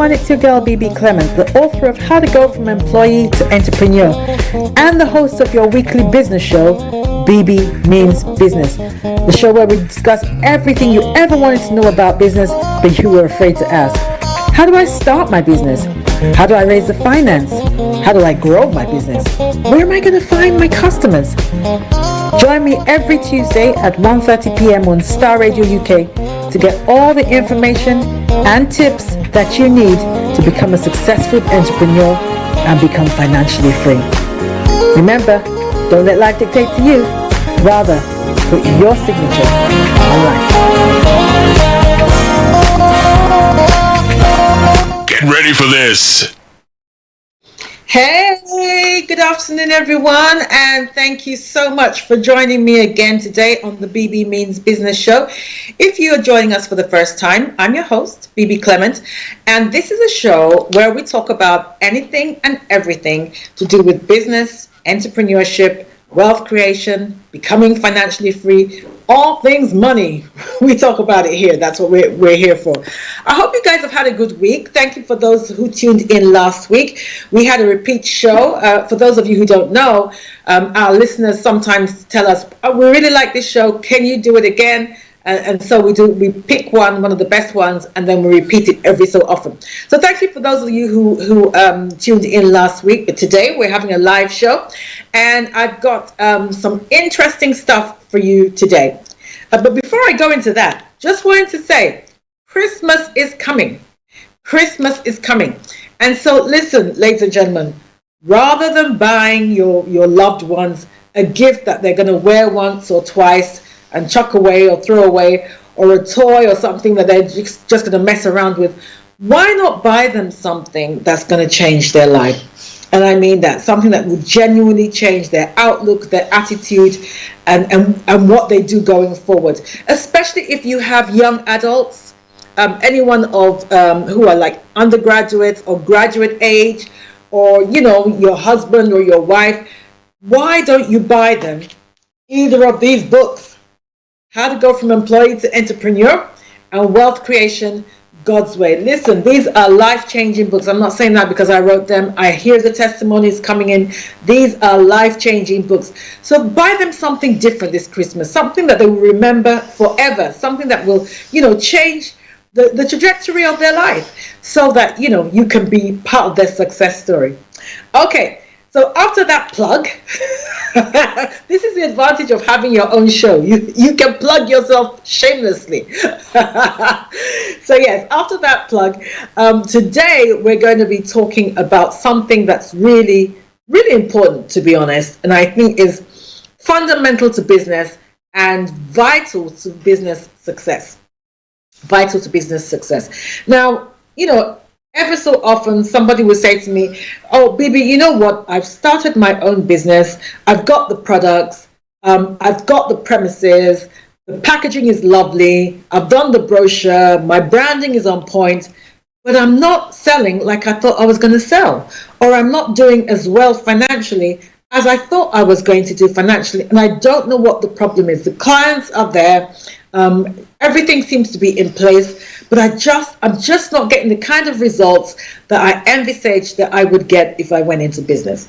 everyone, it's your girl Bebe Clement, the author of How to Go From Employee to Entrepreneur and the host of your weekly business show, Bebe Means Business, the show where we discuss everything you ever wanted to know about business but you were afraid to ask. How do I start my business? How do I raise the finance? How do I grow my business? Where am I going to find my customers? Join me every Tuesday at 1:30 p.m. on Star Radio UK to get all the information and tips that you need to become a successful entrepreneur and become financially free. Remember, don't let life dictate to you. Rather, put your signature on life. Get ready for this. Hey, good afternoon everyone, and thank you so much for joining me again today on the Bebe Means Business Show. If you are joining us for the first time, I'm your host, Bebe Clement, and this is a show where we talk about anything and everything to do with business, entrepreneurship, wealth creation, becoming financially free, all things money. We talk about it here. That's what we're here for. I hope you guys have had a good week. Thank you for those who tuned in last week. We had a repeat show. For those of you who don't know, our listeners sometimes tell us, oh, we really like this show. Can you do it again? And so we pick one of the best ones, and then we repeat it every so often. So thank you for those of you who tuned in last week. But today we're having a live show, and I've got some interesting stuff for you today. But before I go into that, just wanted to say, Christmas is coming. Christmas is coming. And so listen, ladies and gentlemen, rather than buying your loved ones a gift that they're going to wear once or twice and chuck away or throw away, or a toy or something that they're just going to mess around with, why not buy them something that's going to change their life? And I mean that, something that will genuinely change their outlook, their attitude, and what they do going forward. Especially if you have young adults, anyone of who are like undergraduates or graduate age, or your husband or your wife. Why don't you buy them either of these books? How to Go From Employee to Entrepreneur and Wealth Creation God's Way. Listen, these are life-changing books. I'm not saying that because I wrote them. I hear the testimonies coming in. These are life-changing books. So buy them something different this Christmas, something that they will remember forever, something that will, change the trajectory of their life so that, you can be part of their success story. Okay. So after that plug, this is the advantage of having your own show. You can plug yourself shamelessly. So yes, after that plug, today we're going to be talking about something that's really, really important, to be honest, and I think is fundamental to business and vital to business success. Vital to business success. Now, ever so often, somebody will say to me, oh, Bebe, you know what? I've started my own business. I've got the products. I've got the premises. The packaging is lovely. I've done the brochure. My branding is on point. But I'm not selling like I thought I was going to sell. Or I'm not doing as well financially as I thought I was going to do financially. And I don't know what the problem is. The clients are there. Everything seems to be in place, but I'm just not getting the kind of results that I envisaged that I would get if I went into business.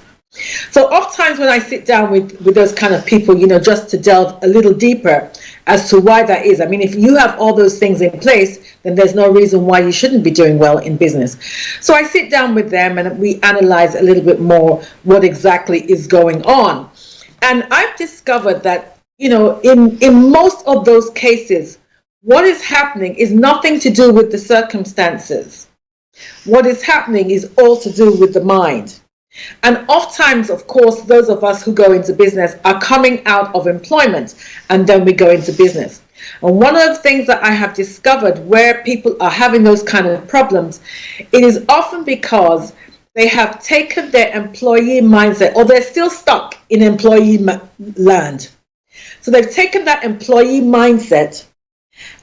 So oftentimes when I sit down with those kind of people, just to delve a little deeper as to why that is. I mean, if you have all those things in place, then there's no reason why you shouldn't be doing well in business. So I sit down with them and we analyze a little bit more what exactly is going on. And I've discovered that, in most of those cases, what is happening is nothing to do with the circumstances. What is happening is all to do with the mind. And oftentimes, of course, those of us who go into business are coming out of employment and then we go into business. And one of the things that I have discovered where people are having those kind of problems, it is often because they have taken their employee mindset, or they're still stuck in employee land. So they've taken that employee mindset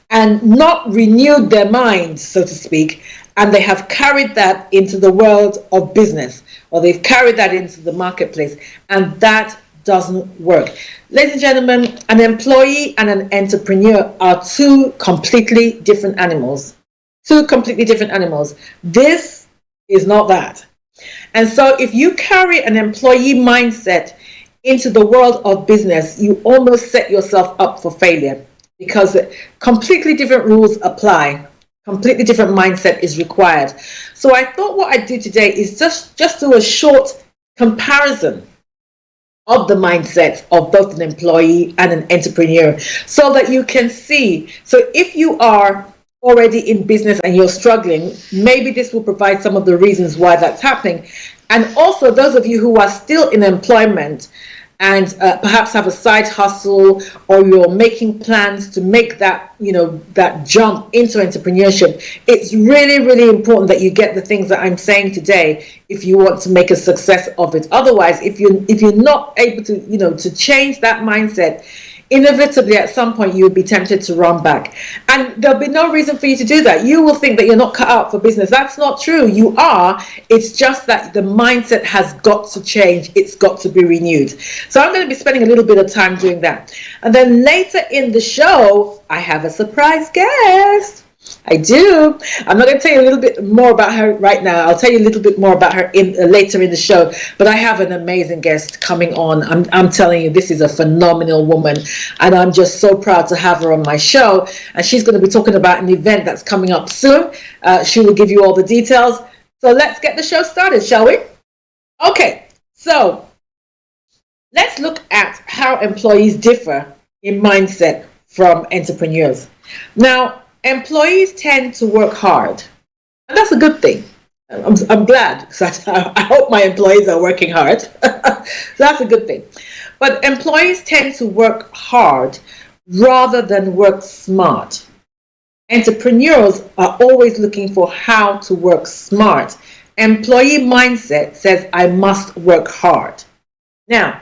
and not renewed their mind, so to speak, and they have carried that into the world of business, or they've carried that into the marketplace, and that doesn't work. Ladies and gentlemen, an employee and an entrepreneur are two completely different animals. Two completely different animals. This is not that. And so if you carry an employee mindset into the world of business, you almost set yourself up for failure, because completely different rules apply. Completely different mindset is required. So I thought what I'd do today is just do a short comparison of the mindset of both an employee and an entrepreneur, so that you can see. So if you are already in business and you're struggling, maybe this will provide some of the reasons why that's happening. And also those of you who are still in employment and perhaps have a side hustle, or you're making plans to make that, that jump into entrepreneurship, it's really, really important that you get the things that I'm saying today if you want to make a success of it. Otherwise, if you're not able to, to change that mindset, inevitably at some point you will be tempted to run back, and there'll be no reason for you to do that. You will think that you're not cut out for business. That's not true. You are. It's just that the mindset has got to change. It's got to be renewed. So I'm going to be spending a little bit of time doing that, and then later in the show I have a surprise guest. I do. I'm not going to tell you a little bit more about her right now. I'll tell you a little bit more about her later in the show. But I have an amazing guest coming on. I'm telling you, this is a phenomenal woman, and I'm just so proud to have her on my show. And she's going to be talking about an event that's coming up soon. She will give you all the details. So let's get the show started, shall we? Okay. So let's look at how employees differ in mindset from entrepreneurs. Now, employees tend to work hard, and that's a good thing. I'm glad, because I hope my employees are working hard. So that's a good thing. But employees tend to work hard rather than work smart. Entrepreneurs are always looking for how to work smart. Employee mindset says, I must work hard. Now,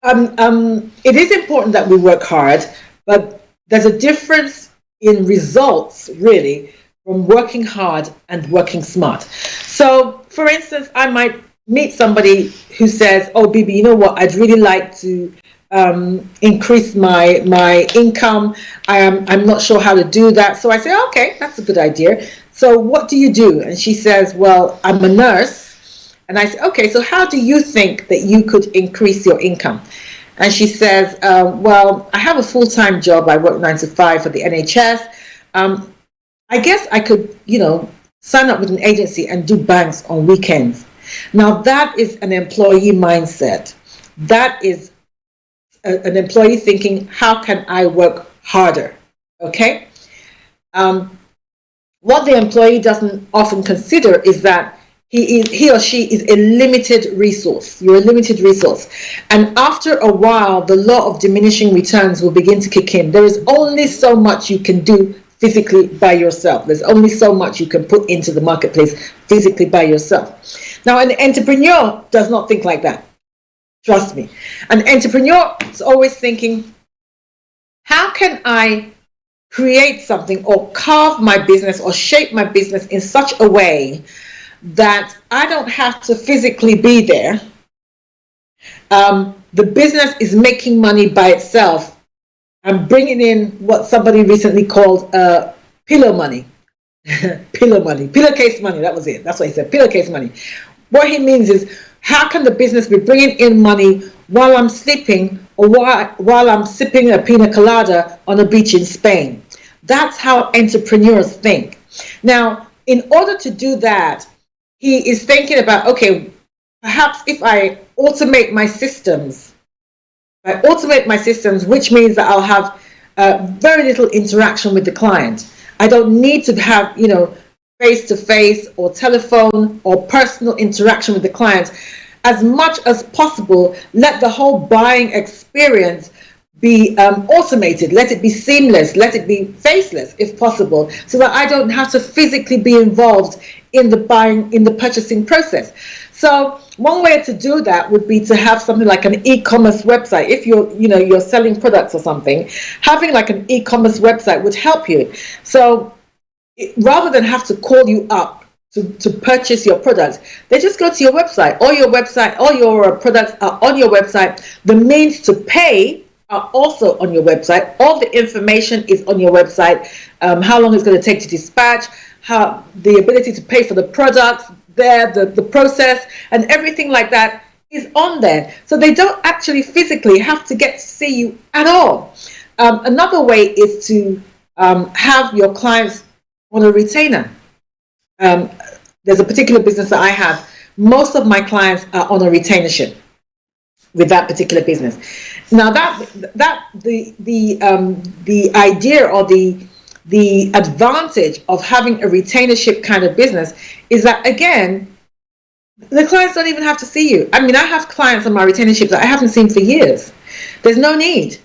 it is important that we work hard, but there's a difference in results, really, from working hard and working smart. So, for instance, I might meet somebody who says, oh, Bebe, you know what, I'd really like to increase my income. I'm not sure how to do that. So I say, okay, that's a good idea. So what do you do? And she says, well, I'm a nurse. And I say, okay, so how do you think that you could increase your income? And she says, well, I have a full-time job. I work 9 to 5 for the NHS. I guess I could, sign up with an agency and do banks on weekends. Now, that is an employee mindset. That is an employee thinking, how can I work harder? Okay? What the employee doesn't often consider is that he or she is a limited resource. You're a limited resource. And after a while, the law of diminishing returns will begin to kick in. There is only so much you can do physically by yourself. There's only so much you can put into the marketplace physically by yourself. Now, an entrepreneur does not think like that. Trust me. An entrepreneur is always thinking, how can I create something or carve my business or shape my business in such a way that I don't have to physically be there. The business is making money by itself. I'm bringing in what somebody recently called pillow money. Pillow money, pillowcase money, that was it. That's what he said, pillowcase money. What he means is, how can the business be bringing in money while I'm sleeping or while I'm sipping a pina colada on a beach in Spain? That's how entrepreneurs think. Now, in order to do that, he is thinking about, okay, perhaps if I automate my systems, which means that I'll have very little interaction with the client. I don't need to have, face-to-face or telephone or personal interaction with the client. As much as possible, let the whole buying experience be automated. Let it be seamless. Let it be faceless, if possible, so that I don't have to physically be involved in the purchasing process. So one way to do that would be to have something like an e-commerce website. If you're selling products or something, having like an e-commerce website would help you. So rather than have to call you up to purchase your products, they just go to your website. All your products are on your website. The means to pay are also on your website. All the information is on your website. How long it's going to take to dispatch, how the ability to pay for the products there, the process, and everything like that is on there. So they don't actually physically have to get to see you at all. Another way is to have your clients on a retainer. There's a particular business that I have. Most of my clients are on a retainership with that particular business. Now the idea or the advantage of having a retainership kind of business is that, again, the clients don't even have to see you. I mean, I have clients on my retainership that I haven't seen for years. There's no need.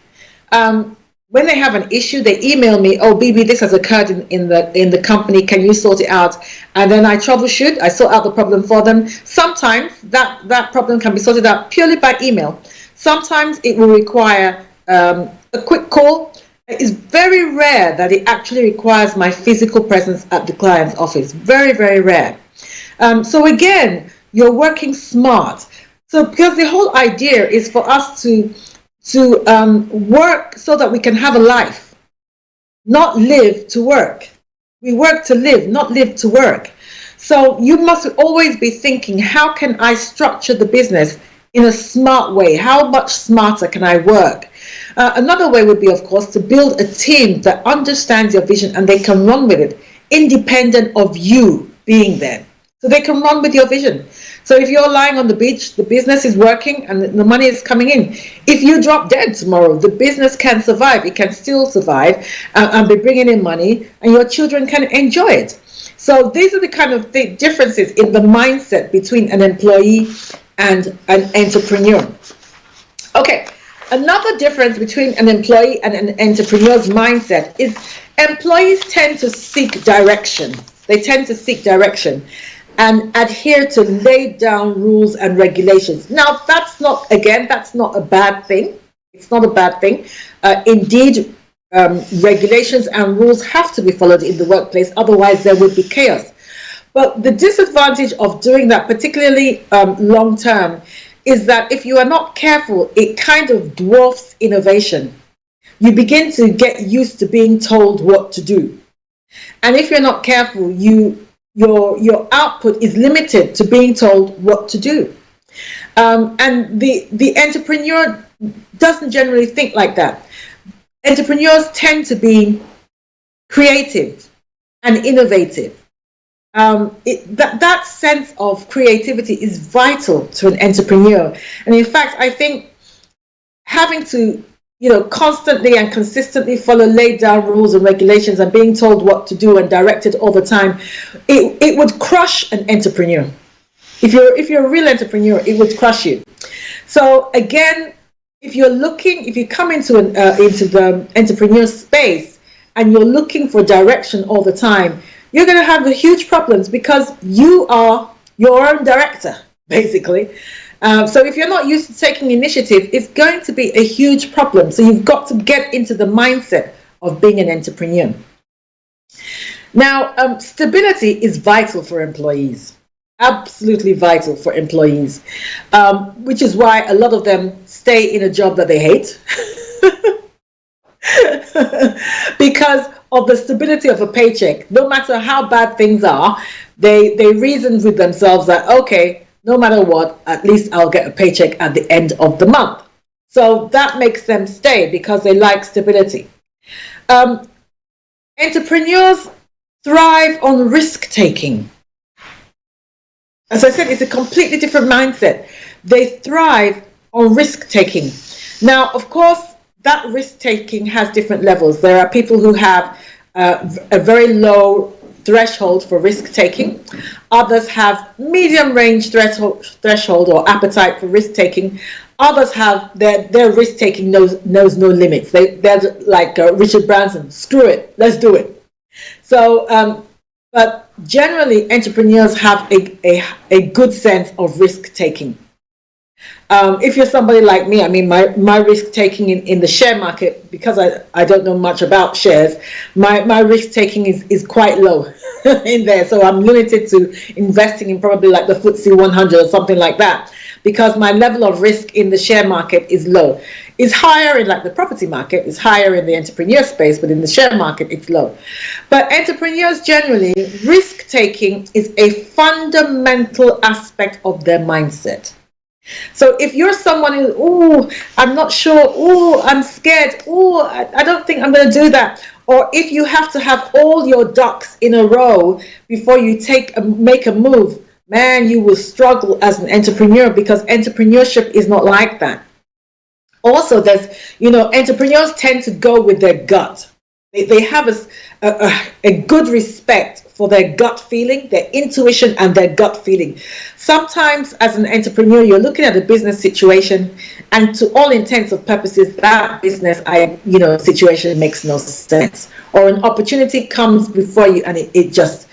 When they have an issue, they email me, oh, Bebe, this has occurred in the company. Can you sort it out? And then I troubleshoot. I sort out the problem for them. Sometimes that problem can be sorted out purely by email. Sometimes it will require a quick call. It's very rare that it actually requires my physical presence at the client's office. Very, very rare. So again, you're working smart. So because the whole idea is for us to work so that we can have a life, not live to work. We work to live, not live to work. So you must always be thinking, how can I structure the business in a smart way? How much smarter can I work? Another way would be, of course, to build a team that understands your vision and they can run with it, independent of you being there. So they can run with your vision. So if you're lying on the beach, the business is working and the money is coming in. If you drop dead tomorrow, the business can survive. It can still survive and be bringing in money, and your children can enjoy it. So these are the kind of differences in the mindset between an employee and an entrepreneur. Okay, another difference between an employee and an entrepreneur's mindset is employees tend to seek direction. They tend to seek direction and adhere to laid down rules and regulations. Now, that's not a bad thing. It's not a bad thing. Indeed, regulations and rules have to be followed in the workplace, otherwise there would be chaos. But the disadvantage of doing that, particularly long term, is that if you are not careful, it kind of dwarfs innovation. You begin to get used to being told what to do. And if you're not careful, your output is limited to being told what to do. And the entrepreneur doesn't generally think like that. Entrepreneurs tend to be creative and innovative. That sense of creativity is vital to an entrepreneur. And in fact, I think having to constantly and consistently follow laid down rules and regulations and being told what to do and directed all the time, it would crush an entrepreneur. If you're a real entrepreneur, it would crush you. So again, if you come into the entrepreneur space and you're looking for direction all the time, you're going to have huge problems because you are your own director, basically. So if you're not used to taking initiative, it's going to be a huge problem. So you've got to get into the mindset of being an entrepreneur. Now, stability is vital for employees, absolutely vital for employees, which is why a lot of them stay in a job that they hate because of the stability of a paycheck. No matter how bad things are, they reason with themselves that, okay, no matter what, at least I'll get a paycheck at the end of the month. So that makes them stay because they like stability. Entrepreneurs thrive on risk-taking. As I said, it's a completely different mindset. They thrive on risk-taking. Now, of course, that risk-taking has different levels. There are people who have a very low threshold for risk-taking. Others have medium-range threshold or appetite for risk-taking. Others have their risk-taking knows no limits. They're like Richard Branson. Screw it, let's do it. So, but generally, entrepreneurs have a good sense of risk-taking. If you're somebody like me, I mean, my risk-taking in the share market, because I don't know much about shares, my risk-taking is quite low in there. So I'm limited to investing in probably like the FTSE 100 or something like that. because my level of risk in the share market is low. It's higher in like the property market, it's higher in the entrepreneur space, but in the share market, it's low. But entrepreneurs generally, risk taking is a fundamental aspect of their mindset. So if you're someone who, I'm not sure, I'm scared, I don't think I'm going to do that. Or if you have to have all your ducks in a row before you make a move, man, you will struggle as an entrepreneur, because entrepreneurship is not like that. Also, entrepreneurs tend to go with their gut. They have a good respect for their gut feeling, their intuition, and their gut feeling. Sometimes, as an entrepreneur, you're looking at a business situation, and to all intents and purposes, that business situation makes no sense. Or an opportunity comes before you, and it just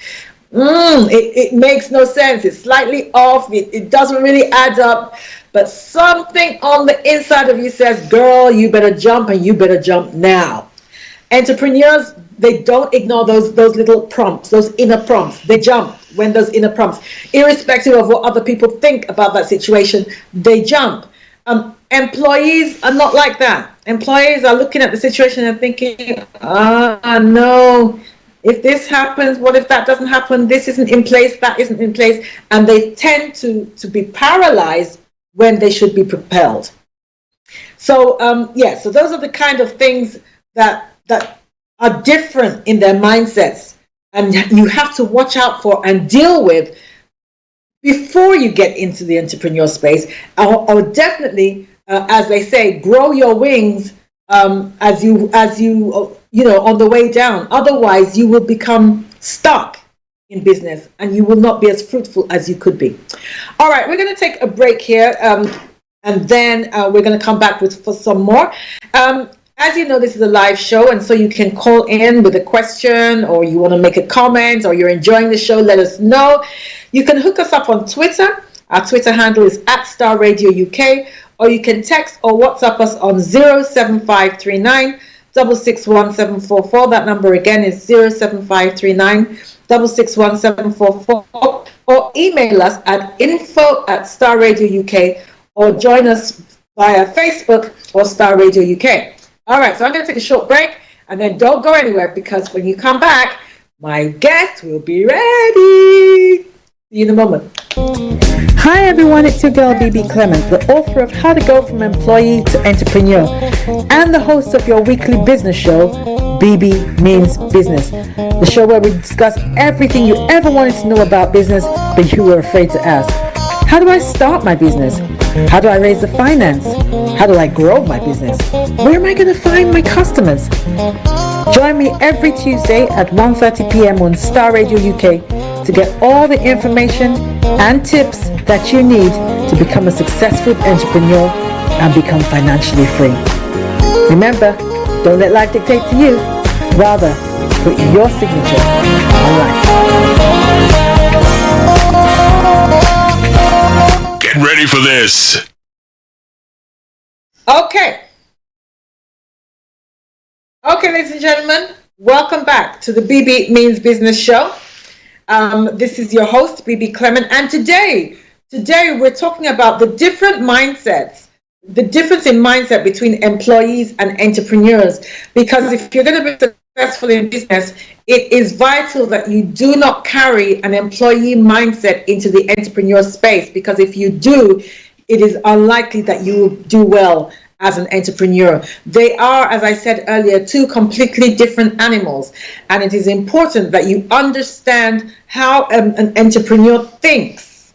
it makes no sense. It's slightly off. It doesn't really add up. But something on the inside of you says, "Girl, you better jump, and you better jump now." Entrepreneurs, they don't ignore those little prompts, those inner prompts. They jump when those inner prompts, irrespective of what other people think about that situation, they jump. Employees are not like that. Employees are looking at the situation and thinking, no, if this happens, what if that doesn't happen? This isn't in place, that isn't in place. And they tend to be paralyzed when they should be propelled. So, so those are the kind of things that are different in their mindsets, and you have to watch out for and deal with before you get into the entrepreneur space, or definitely, as they say, grow your wings as you on the way down. Otherwise, you will become stuck in business, and you will not be as fruitful as you could be. All right, we're going to take a break here, and then we're going to come back for some more. As you know, this is a live show, and so you can call in with a question, or you want to make a comment, or you're enjoying the show, let us know. You can hook us up on Twitter. Our Twitter handle is @StarRadioUK, or you can text or WhatsApp us on 07539 661 That number again is 07539 661 or email us at info@StarRadioUK, or join us via Facebook or Star Radio UK. All right, so I'm going to take a short break, and then don't go anywhere, because when you come back, my guest will be ready. See you in a moment. Hi everyone, it's your girl Bebe Clement, the author of How to Go from Employee to Entrepreneur, and the host of your weekly business show, Bebe Means Business, the show where we discuss everything you ever wanted to know about business, but you were afraid to ask. How do I start my business? How do I raise the finance? How do I grow my business? Where am I going to find my customers? Join me every Tuesday at 1:30 p.m. on Star Radio UK to get all the information and tips that you need to become a successful entrepreneur and become financially free. Remember, don't let life dictate to you. Rather, put your signature on life. Get ready for this. Okay, ladies and gentlemen, welcome back to the Bebe Means Business Show. This is your host, Bebe Clement, and today we're talking about the different mindsets, the difference in mindset between employees and entrepreneurs. Because if you're going to be successful in business, it is vital that you do not carry an employee mindset into the entrepreneur space, because if you do, it is unlikely that you will do well as an entrepreneur. They are, as I said earlier, two completely different animals, and it is important that you understand how an entrepreneur thinks.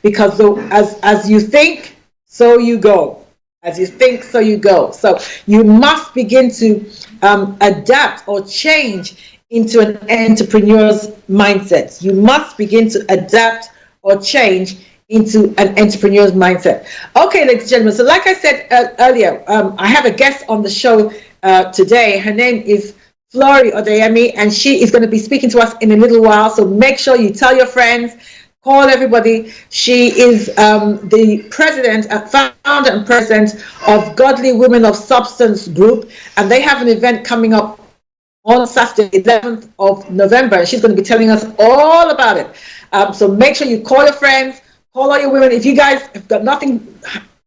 Because as you think, so you go. As you think, so you go. So you must begin to adapt or change into an entrepreneur's mindset. You must begin to adapt or change into an entrepreneur's mindset. Okay, ladies and gentlemen, so like I said earlier, I have a guest on the show today. Her name is Flori Odeyemi, and she is going to be speaking to us in a little while, so make sure you tell your friends, call everybody. She is the founder and president of Godly Women of Substance Group, and they have an event coming up on Saturday, 11th of November, and she's going to be telling us all about it. So make sure you call your friends, Call all your women. If you guys have got nothing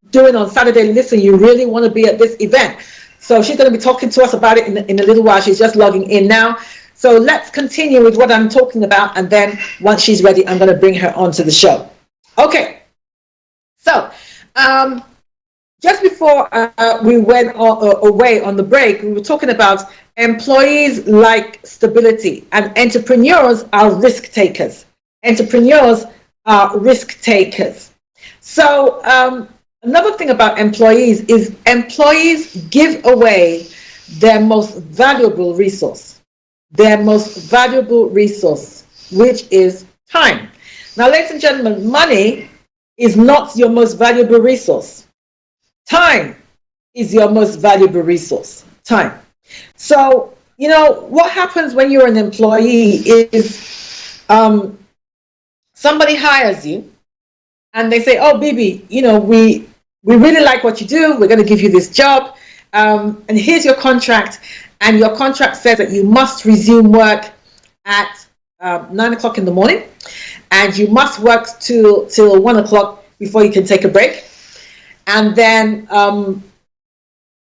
doing on Saturday, listen, you really want to be at this event. So she's going to be talking to us about it in a little while. She's just logging in now. So let's continue with what I'm talking about. And then once she's ready, I'm going to bring her onto the show. Okay. So just before we went away on the break, we were talking about employees like stability, and entrepreneurs are risk takers. Entrepreneurs are risk takers. So another thing about employees is employees give away their most valuable resource. Their most valuable resource, which is time. Now, ladies and gentlemen, money is not your most valuable resource. Time is your most valuable resource. Time. So, you know, what happens when you're an employee is somebody hires you and they say, oh, Bebe, you know, we really like what you do. We're going to give you this job. And here's your contract. And your contract says that you must resume work at 9 o'clock in the morning. And you must work till 1 o'clock before you can take a break. And then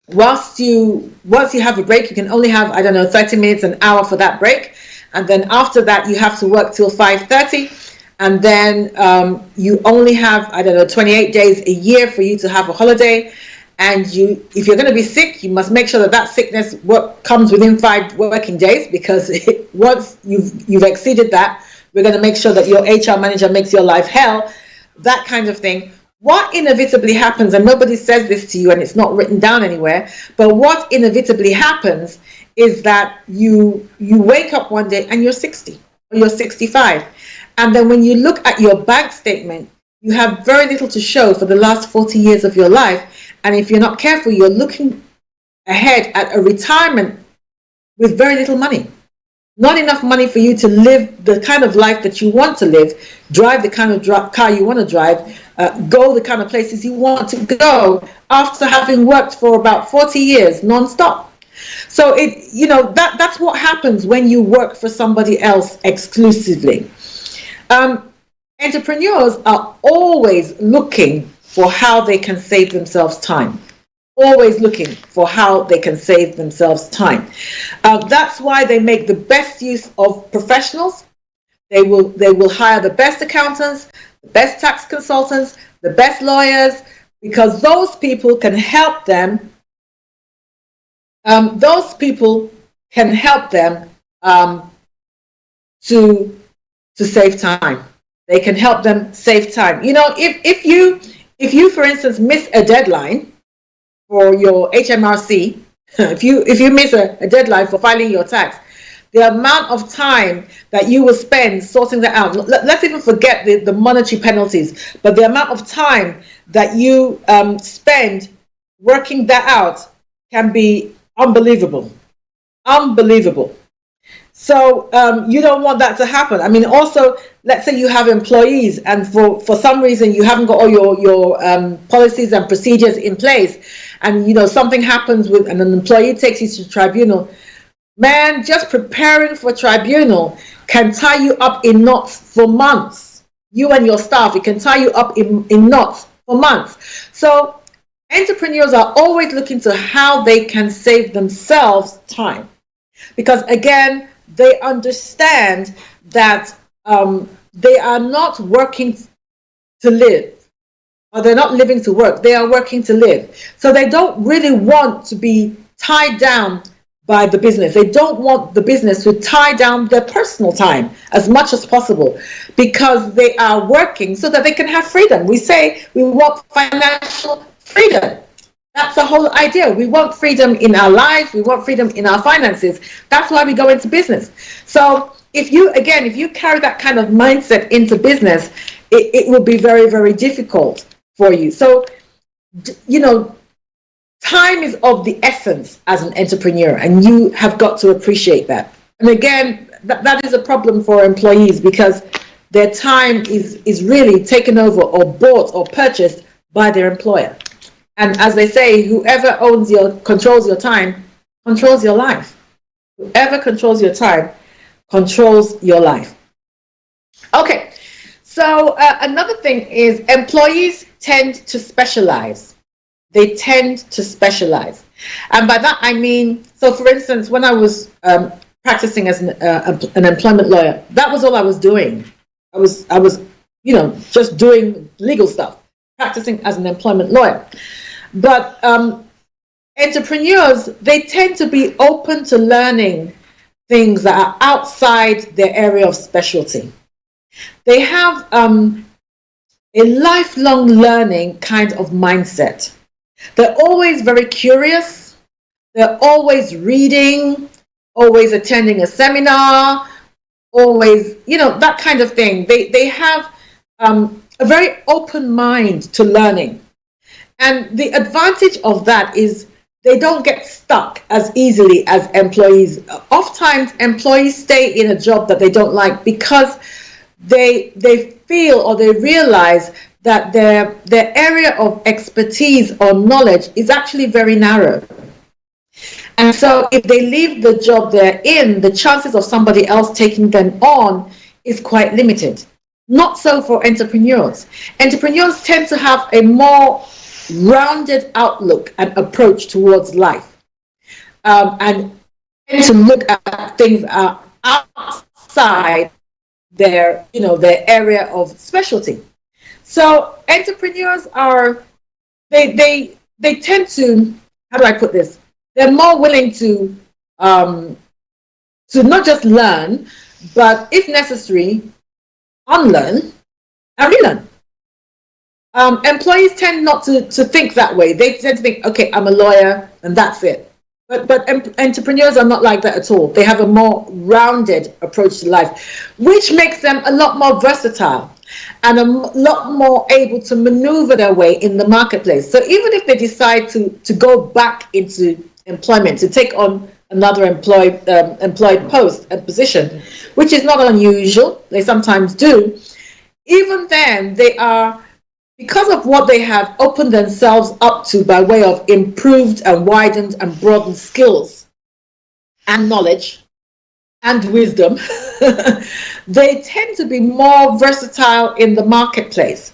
once you have a break, you can only have, 30 minutes, an hour for that break. And then after that, you have to work till 5:30. And then you only have, 28 days a year for you to have a holiday. And if you're going to be sick, you must make sure that sickness comes within 5 working days, because once you've exceeded that, we're going to make sure that your HR manager makes your life hell, that kind of thing. What inevitably happens, and nobody says this to you and it's not written down anywhere, but what inevitably happens is that you wake up one day and you're 60 or you're 65. And then when you look at your bank statement, you have very little to show for the last 40 years of your life. And if you're not careful, you're looking ahead at a retirement with very little money. Not enough money for you to live the kind of life that you want to live, drive the kind of car you want to drive, go the kind of places you want to go after having worked for about 40 years non-stop. So that's what happens when you work for somebody else exclusively. Entrepreneurs are always looking for how they can save themselves time. Always looking for how they can save themselves time. That's why they make the best use of professionals. They will hire the best accountants, the best tax consultants, the best lawyers, because those people can help them. To save time. They can help them save time. You know, if you for instance miss a deadline for your HMRC, if you miss a deadline for filing your tax, the amount of time that you will spend sorting that out, let's even forget the monetary penalties, but the amount of time that you spend working that out can be unbelievable. So you don't want that to happen. I mean, also, let's say you have employees and for some reason you haven't got all your policies and procedures in place, and something happens with and an employee takes you to tribunal. Man, just preparing for tribunal can tie you up in knots for months. You and your staff, it can tie you up in knots for months. So entrepreneurs are always looking to how they can save themselves time, because again, they understand that they are not working to live, or they're not living to work. They are working to live. So they don't really want to be tied down by the business. They don't want the business to tie down their personal time as much as possible, because they are working so that they can have freedom. We say we want financial freedom. That's the whole idea. We want freedom in our lives. We want freedom in our finances. That's why we go into business. So if you carry that kind of mindset into business, it will be very, very difficult for you. So, time is of the essence as an entrepreneur, and you have got to appreciate that. And again, that is a problem for employees, because their time is really taken over or bought or purchased by their employer. And as they say, whoever controls your time, controls your life. Whoever controls your time, controls your life. Okay, So another thing is employees tend to specialize. They tend to specialize. And by that I mean, so for instance, when I was practicing as an employment lawyer, that was all I was doing. I was, just doing legal stuff, practicing as an employment lawyer. But entrepreneurs, they tend to be open to learning things that are outside their area of specialty. They have a lifelong learning kind of mindset. They're always very curious. They're always reading, always attending a seminar, always, that kind of thing. They have a very open mind to learning. And the advantage of that is they don't get stuck as easily as employees. Oftentimes, employees stay in a job that they don't like because they feel or they realize that their area of expertise or knowledge is actually very narrow. And so if they leave the job they're in, the chances of somebody else taking them on is quite limited. Not so for entrepreneurs. Entrepreneurs tend to have a more rounded outlook and approach towards life, and tend to look at things outside their area of specialty. So entrepreneurs are they tend to, how do I put this? They're more willing to not just learn, but if necessary, unlearn and relearn. Employees tend not to think that way. They tend to think, okay, I'm a lawyer and that's it. But entrepreneurs are not like that at all. They have a more rounded approach to life, which makes them a lot more versatile and a lot more able to maneuver their way in the marketplace. So even if they decide to go back into employment, to take on another employed post and position, which is not unusual, they sometimes do, even then they are, because of what they have opened themselves up to by way of improved and widened and broadened skills and knowledge and wisdom, they tend to be more versatile in the marketplace.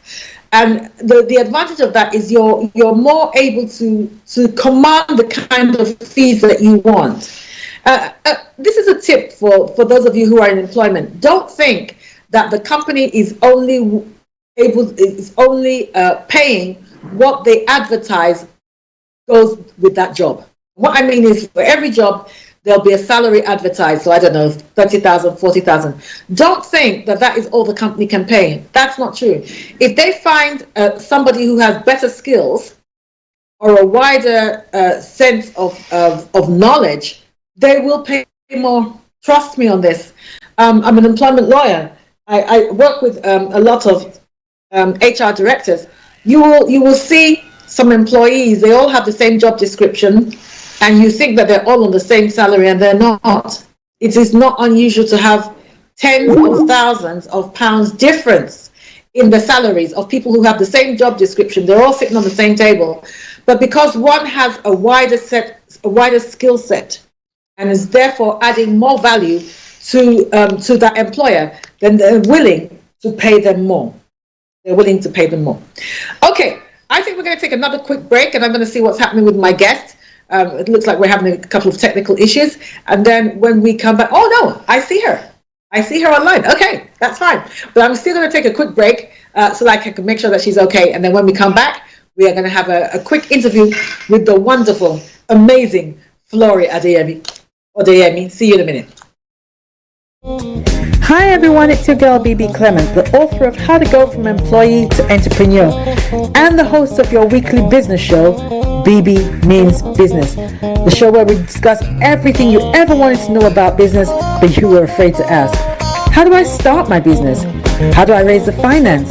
And the advantage of that is you're more able to command the kind of fees that you want. This is a tip for those of you who are in employment. Don't think that the company is only paying what they advertise goes with that job. What I mean is, for every job, there'll be a salary advertised. So I don't know, 30,000, 40,000. Don't think that is all the company can pay. That's not true. If they find somebody who has better skills or a wider sense of knowledge, they will pay more. Trust me on this. I'm an employment lawyer. I work with a lot of HR directors. You will see some employees, they all have the same job description, and you think that they're all on the same salary, and they're not. It is not unusual to have tens of thousands of pounds difference in the salaries of people who have the same job description. They're all sitting on the same table, but because one has a wider skill set, and is therefore adding more value to that employer, then they're willing to pay them more. They're willing to pay them more. Okay, I think we're going to take another quick break, and I'm going to see what's happening with my guest. It looks like we're having a couple of technical issues, and then when we come back, oh no, I see her. I see her online. Okay, that's fine. But I'm still going to take a quick break so that I can make sure that she's okay. And then when we come back, we are going to have a quick interview with the wonderful, amazing Flori Adeyemi. See you in a minute. Hi everyone, it's your girl Bebe Clement, the author of How to Go From Employee to Entrepreneur and the host of your weekly business show, Bebe Means Business, the show where we discuss everything you ever wanted to know about business but you were afraid to ask. How do I start my business? How do I raise the finance?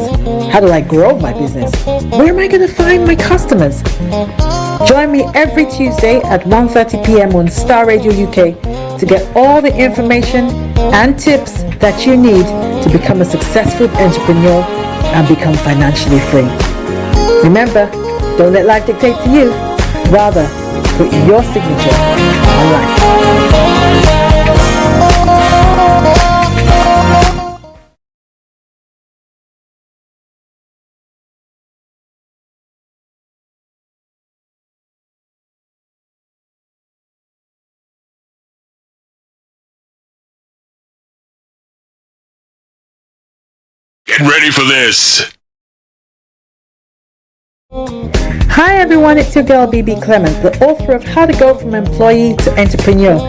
How do I grow my business? Where am I going to find my customers? Join me every Tuesday at 1:30 p.m. on Star Radio UK to get all the information and tips that you need to become a successful entrepreneur and become financially free. Remember, don't let life dictate to you. Rather, put your signature on life. Get ready for this. Hi everyone, it's your girl Bebe Clement, the author of How to Go from Employee to Entrepreneur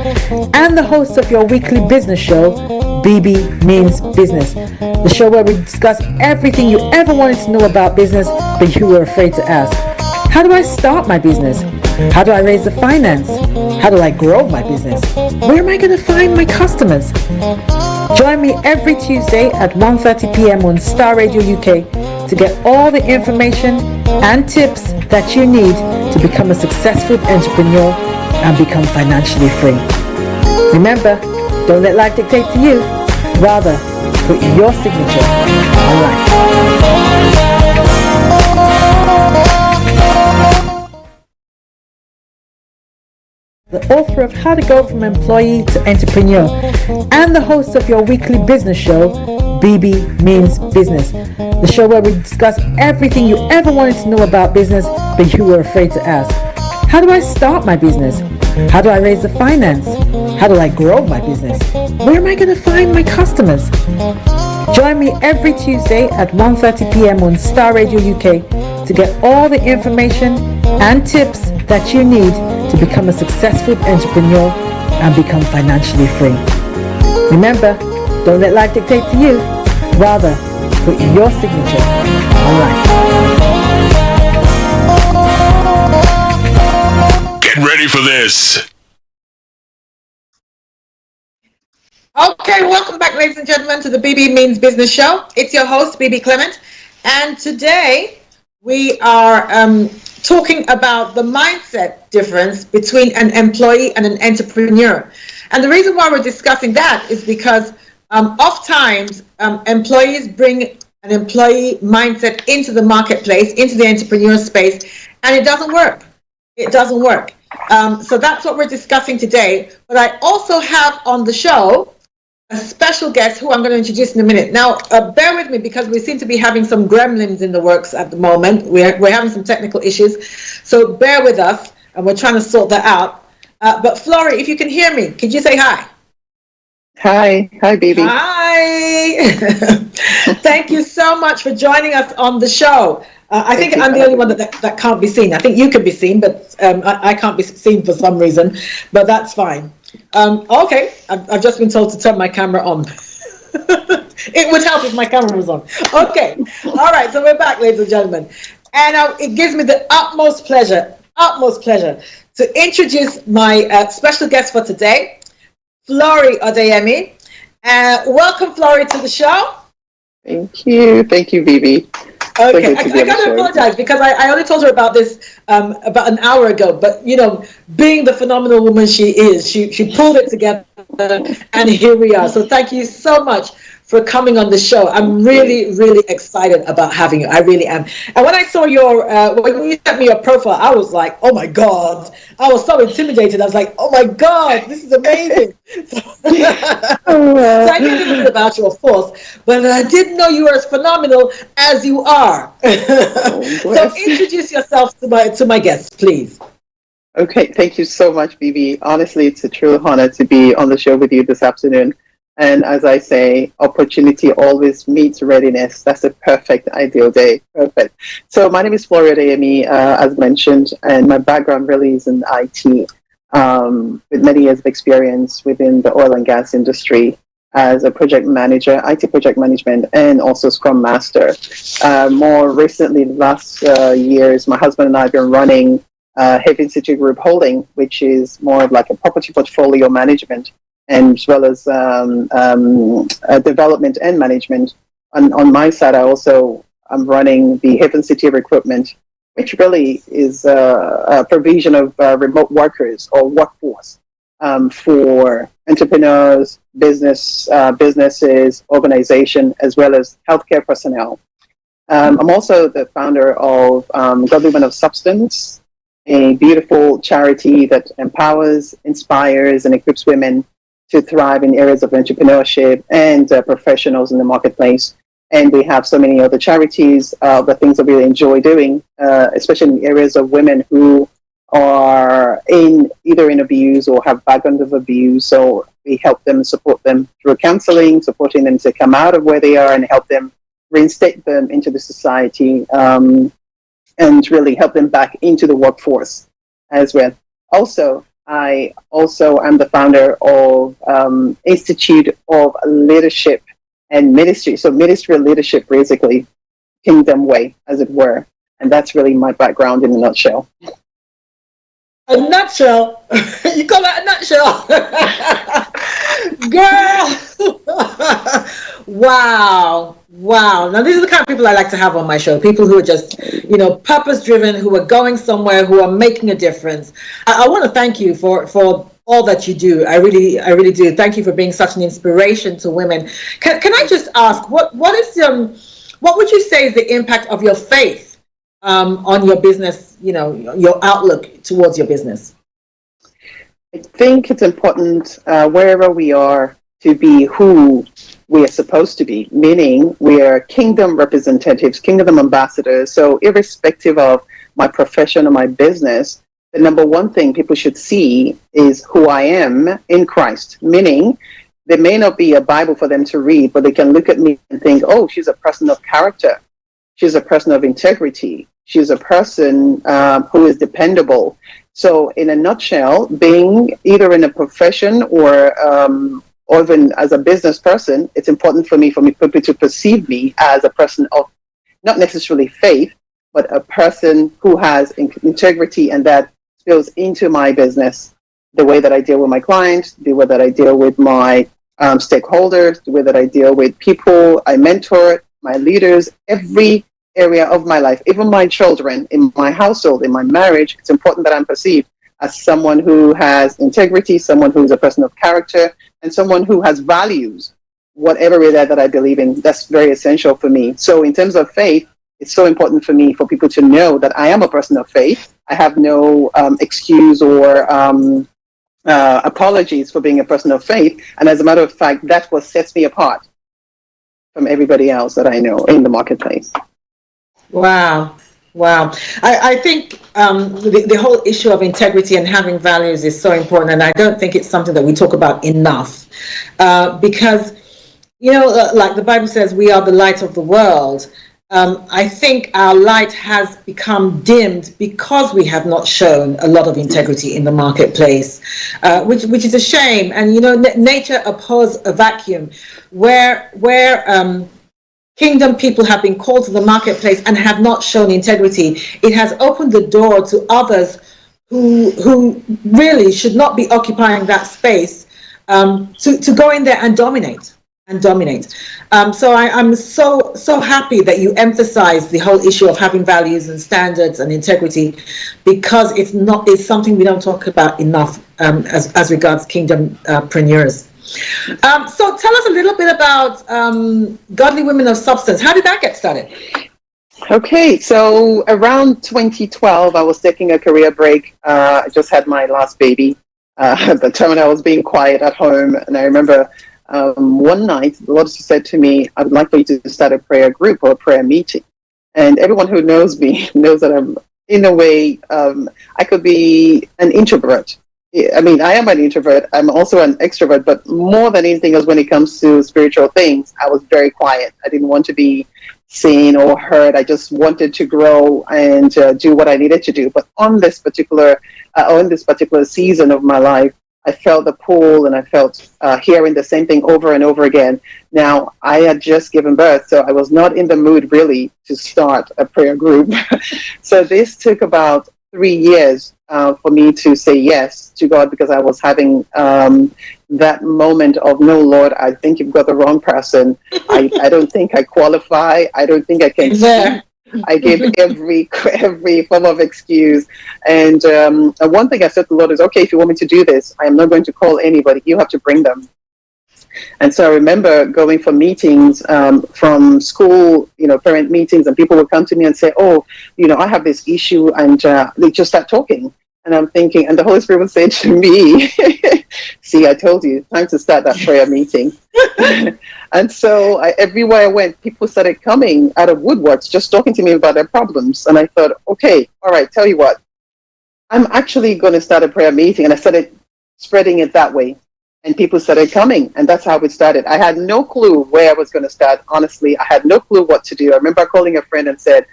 and the host of your weekly business show, Bebe Means Business, the show where we discuss everything you ever wanted to know about business but you were afraid to ask. How do I start my business? How do I raise the finance? How do I grow my business? Where am I going to find my customers? Join me every Tuesday at 1:30 p.m. on Star Radio UK to get all the information and tips that you need to become a successful entrepreneur and become financially free. Remember, don't let life dictate to you. Rather, put your signature on life. The author of How to Go from Employee to Entrepreneur and the host of your weekly business show, Bebe Means Business, the show where we discuss everything you ever wanted to know about business but you were afraid to ask. How do I start my business? How do I raise the finance? How do I grow my business? Where am I going to find my customers? Join me every Tuesday at 1:30 p.m. on Star Radio UK to get all the information and tips that you need to become a successful entrepreneur and become financially free. Remember, don't let life dictate to you. Rather, put your signature on life. Get ready for this. Okay, welcome back, ladies and gentlemen, to the Bebe Means Business Show. It's your host, Bebe Clement, and today we are talking about the mindset difference between an employee and an entrepreneur. And the reason why we're discussing that is because oftentimes employees bring an employee mindset into the marketplace, into the entrepreneur space, and it doesn't work. It doesn't work. So that's what we're discussing today. But I also have on the show a special guest who I'm going to introduce in a minute. Now, bear with me because we seem to be having some gremlins in the works at the moment. We're having some technical issues. So bear with us, and we're trying to sort that out. But Flori, if you can hear me, could you say hi? Hi, Bebe. Hi. Thank you so much for joining us on the show. I think I'm the only one that can't be seen. I think you can be seen, but I can't be seen for some reason, but that's fine. Okay, I've just been told to turn my camera on. It would help if my camera was on. Okay, all right, so we're back, ladies and gentlemen. And it gives me the utmost pleasure to introduce my special guest for today, Flori Odeyemi. Welcome, Flori, to the show. Thank you, Bebe. Okay, I got to apologize because I only told her about this about an hour ago. But you know, being the phenomenal woman she is, she pulled it together, and here we are. So thank you so much for coming on the show. I'm really, really excited about having you. I really am. And when I saw when you sent me your profile, I was like, oh my God. I was so intimidated. I was like, oh my God, this is amazing. So I knew a little bit about you, of course, but I didn't know you were as phenomenal as you are. So introduce yourself to my guests, please. Okay, thank you so much, Bebe. Honestly, it's a true honor to be on the show with you this afternoon. And as I say, opportunity always meets readiness. That's a perfect, ideal day. Perfect. So my name is Flori Odeyemi, as mentioned, and my background really is in IT, with many years of experience within the oil and gas industry as a project manager, IT project management, and also Scrum Master. More recently, the last years, my husband and I have been running Haven City Group Holding, which is more of like a property portfolio management, and as well as development and management. On my side, I'm running the Haven City Recruitment, which really is a provision of remote workers or workforce for entrepreneurs, businesses, organization, as well as healthcare personnel. I'm also the founder of God Women of Substance, a beautiful charity that empowers, inspires, and equips women to thrive in areas of entrepreneurship and professionals in the marketplace. And we have so many other charities, the things that we really enjoy doing, especially in areas of women who are either in abuse or have background of abuse. So we help them, support them through counseling, supporting them to come out of where they are and help them reinstate them into the society, and really help them back into the workforce as well. Also, I also am the founder of Institute of Leadership and Ministry. So ministerial leadership, basically, Kingdom Way, as it were. And that's really my background in a nutshell. A nutshell? You call that a nutshell? Girl! Wow. Wow. Now, these are the kind of people I like to have on my show. People who are just, purpose driven, who are going somewhere, who are making a difference. I want to thank you for all that you do. I really do. Thank you for being such an inspiration to women. Can I just ask, what would you say is the impact of your faith on your business, your outlook towards your business? I think it's important wherever we are to be who we are supposed to be, meaning we are kingdom representatives, kingdom ambassadors. So irrespective of my profession or my business, the number one thing people should see is who I am in Christ, meaning there may not be a Bible for them to read, but they can look at me and think, oh, she's a person of character. She's a person of integrity. She's a person who is dependable. So in a nutshell, being either in a profession or even as a business person, it's important for people to perceive me as a person of not necessarily faith, but a person who has integrity, and that spills into my business, the way that I deal with my clients, the way that I deal with my stakeholders, the way that I deal with people I mentor, my leaders, every area of my life, even my children, in my household, in my marriage. It's important that I'm perceived as someone who has integrity, someone who is a person of character, and someone who has values, whatever it is that I believe in. That's very essential for me. So in terms of faith, it's so important for me for people to know that I am a person of faith. I have no excuse or apologies for being a person of faith. And as a matter of fact, that's what sets me apart from everybody else that I know in the marketplace. Wow. I think the whole issue of integrity and having values is so important, and I don't think it's something that we talk about enough because, like the Bible says, we are the light of the world. I think our light has become dimmed because we have not shown a lot of integrity in the marketplace, which is a shame. And nature abhors a vacuum. Where kingdom people have been called to the marketplace and have not shown integrity, it has opened the door to others who really should not be occupying that space to go in there and dominate. So I'm so happy that you emphasize the whole issue of having values and standards and integrity, because it's something we don't talk about enough as regards kingdompreneurs. So tell us a little bit about Godly Women of Substance. How did that get started? Okay, so around 2012, I was taking a career break. I just had my last baby. At the time when I was being quiet at home, and I remember one night the Lord said to me, I would like for you to start a prayer group or a prayer meeting. And everyone who knows me knows that I'm, in a way, I could be an introvert. I mean, I am an introvert. I'm also an extrovert, but more than anything else, when it comes to spiritual things, I was very quiet. I didn't want to be seen or heard. I just wanted to grow and do what I needed to do. But on this particular season of my life, I felt the pull, and I felt hearing the same thing over and over again. Now, I had just given birth, so I was not in the mood really to start a prayer group. So this took about 3 years for me to say yes to God, because I was having that moment of, no, Lord, I think you've got the wrong person. I don't think I qualify. I don't think I can speak. I gave every form of excuse. And one thing I said to the Lord is, okay, if you want me to do this, I am not going to call anybody. You have to bring them. And so I remember going for meetings from school, parent meetings, and people would come to me and say, oh, I have this issue, and they just start talking. And I'm thinking, and the Holy Spirit would say to me, see, I told you, time to start that prayer meeting. And so everywhere I went, people started coming out of woodworks, just talking to me about their problems. And I thought, okay, all right, tell you what, I'm actually going to start a prayer meeting. And I started spreading it that way. and people started coming, and that's how it started. I had no clue where I was going to start. Honestly, I had no clue what to do. I remember calling a friend and said,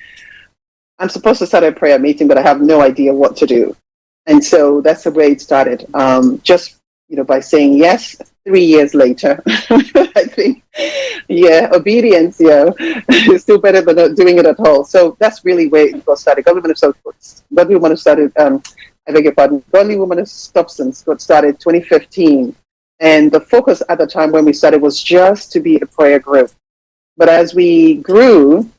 I'm supposed to start a prayer meeting, but I have no idea what to do. And so that's the way it started. Just, by saying yes. 3 years later, I think, obedience, is still better than not doing it at all. So that's really where it got started. Godly Woman of started, I beg your pardon, Godly Woman of Substance got started 2015. And the focus at the time when we started was just to be a prayer group. But as we grew,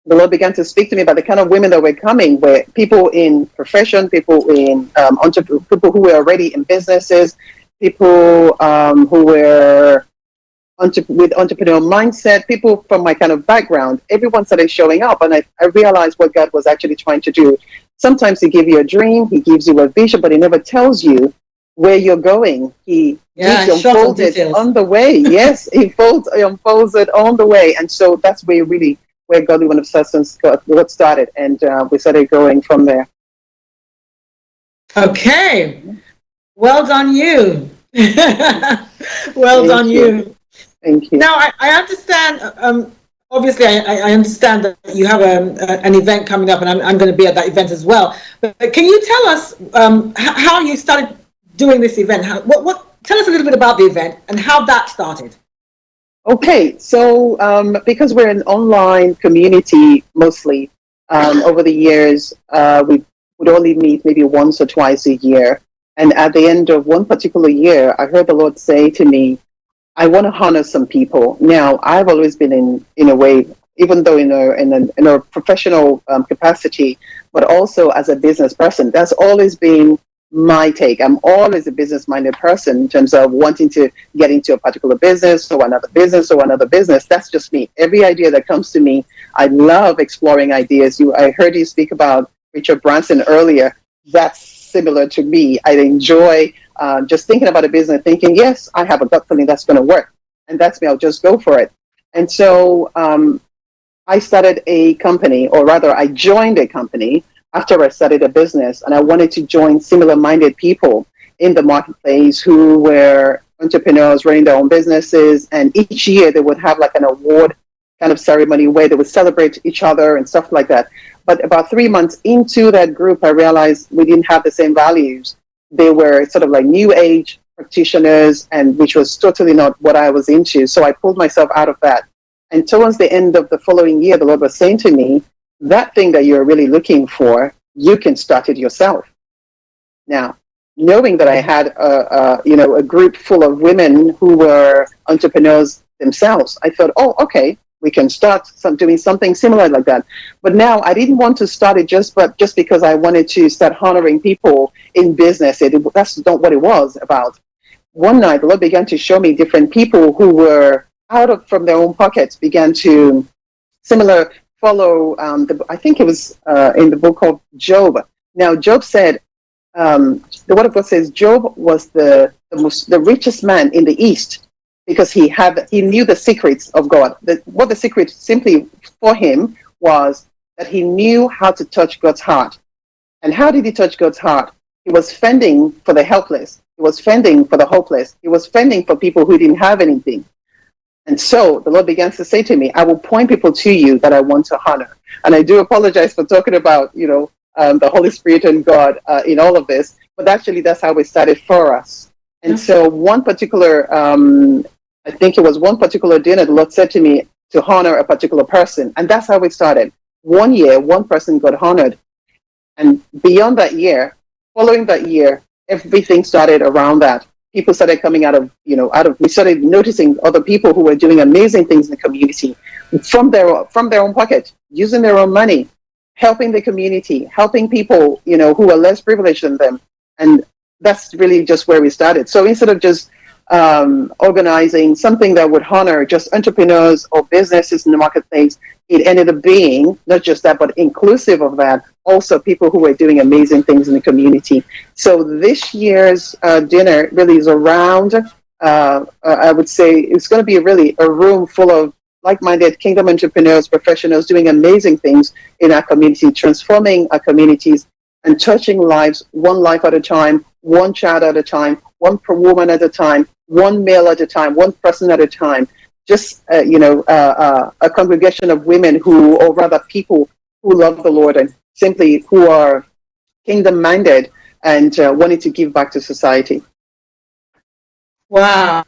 the Lord began to speak to me about the kind of women that were coming, where people in profession, people in people who were already in businesses, people who were with entrepreneurial mindset, people from my kind of background. Everyone started showing up, and I realized what God was actually trying to do. Sometimes He gives you a dream, He gives you a vision, but He never tells you where you're going. He unfolds it on the way. Yes, He unfolds it on the way, and so that's where Godly Woman of Substance got started, and we started going from there. Okay. Well done, you. Well done, you. Thank you. Now, I understand, obviously, I understand that you have an event coming up, and I'm going to be at that event as well. But can you tell us how you started doing this event? Tell us a little bit about the event and how that started. Okay, so because we're an online community mostly, over the years, we would only meet maybe once or twice a year. And at the end of one particular year, I heard the Lord say to me, I want to honor some people. Now, I've always been in a way, even though in a professional capacity, but also as a business person, that's always been my take. I'm always a business-minded person in terms of wanting to get into a particular business or another business or another business. That's just me. Every idea that comes to me, I love exploring ideas. I heard you speak about Richard Branson earlier. That's similar to me. I enjoy just thinking about a business, thinking, yes, I have a gut feeling that's going to work. And that's me. I'll just go for it. And so I started a company, or rather, I joined a company after I started a business, and I wanted to join similar-minded people in the marketplace who were entrepreneurs running their own businesses. And each year they would have like an award kind of ceremony where they would celebrate each other and stuff like that. But about 3 months into that group, I realized we didn't have the same values. They were sort of like new age practitioners, and which was totally not what I was into. So I pulled myself out of that. And towards the end of the following year, the Lord was saying to me, that thing that you're really looking for, you can start it yourself. Now, knowing that I had a group full of women who were entrepreneurs themselves, I thought, oh, okay, we can start doing something similar like that. But now I didn't want to start it just because I wanted to start honoring people in business. That's not what it was about. One night, the Lord began to show me different people who were from their own pockets, began to follow, I think it was in the book of Job. Now, Job said, the word of God says, Job was the richest man in the East because he knew the secrets of God. What the secret simply for him was that he knew how to touch God's heart. And how did he touch God's heart? He was fending for the helpless. He was fending for the hopeless. He was fending for people who didn't have anything. And so the Lord began to say to me, I will point people to you that I want to honor. And I do apologize for talking about, the Holy Spirit and God in all of this, but actually that's how it started for us. And so one particular, I think it was one particular dinner, the Lord said to me to honor a particular person. And that's how it started. 1 year, one person got honored. And beyond that year, following that year, everything started around that. People started coming we started noticing other people who were doing amazing things in the community from their own pocket, using their own money, helping the community, helping people, who are less privileged than them. And that's really just where we started. So instead of just organizing something that would honor just entrepreneurs or businesses in the marketplace, it ended up being not just that, but inclusive of that, also people who were doing amazing things in the community. So this year's dinner really is around, I would say it's going to be really a room full of like-minded kingdom entrepreneurs, professionals doing amazing things in our community, transforming our communities and touching lives, one life at a time, one child at a time, one per woman at a time, one male at a time, one person at a time. Just a congregation of women who, or rather people who love the Lord and simply who are kingdom minded and wanting to give back to society. Wow.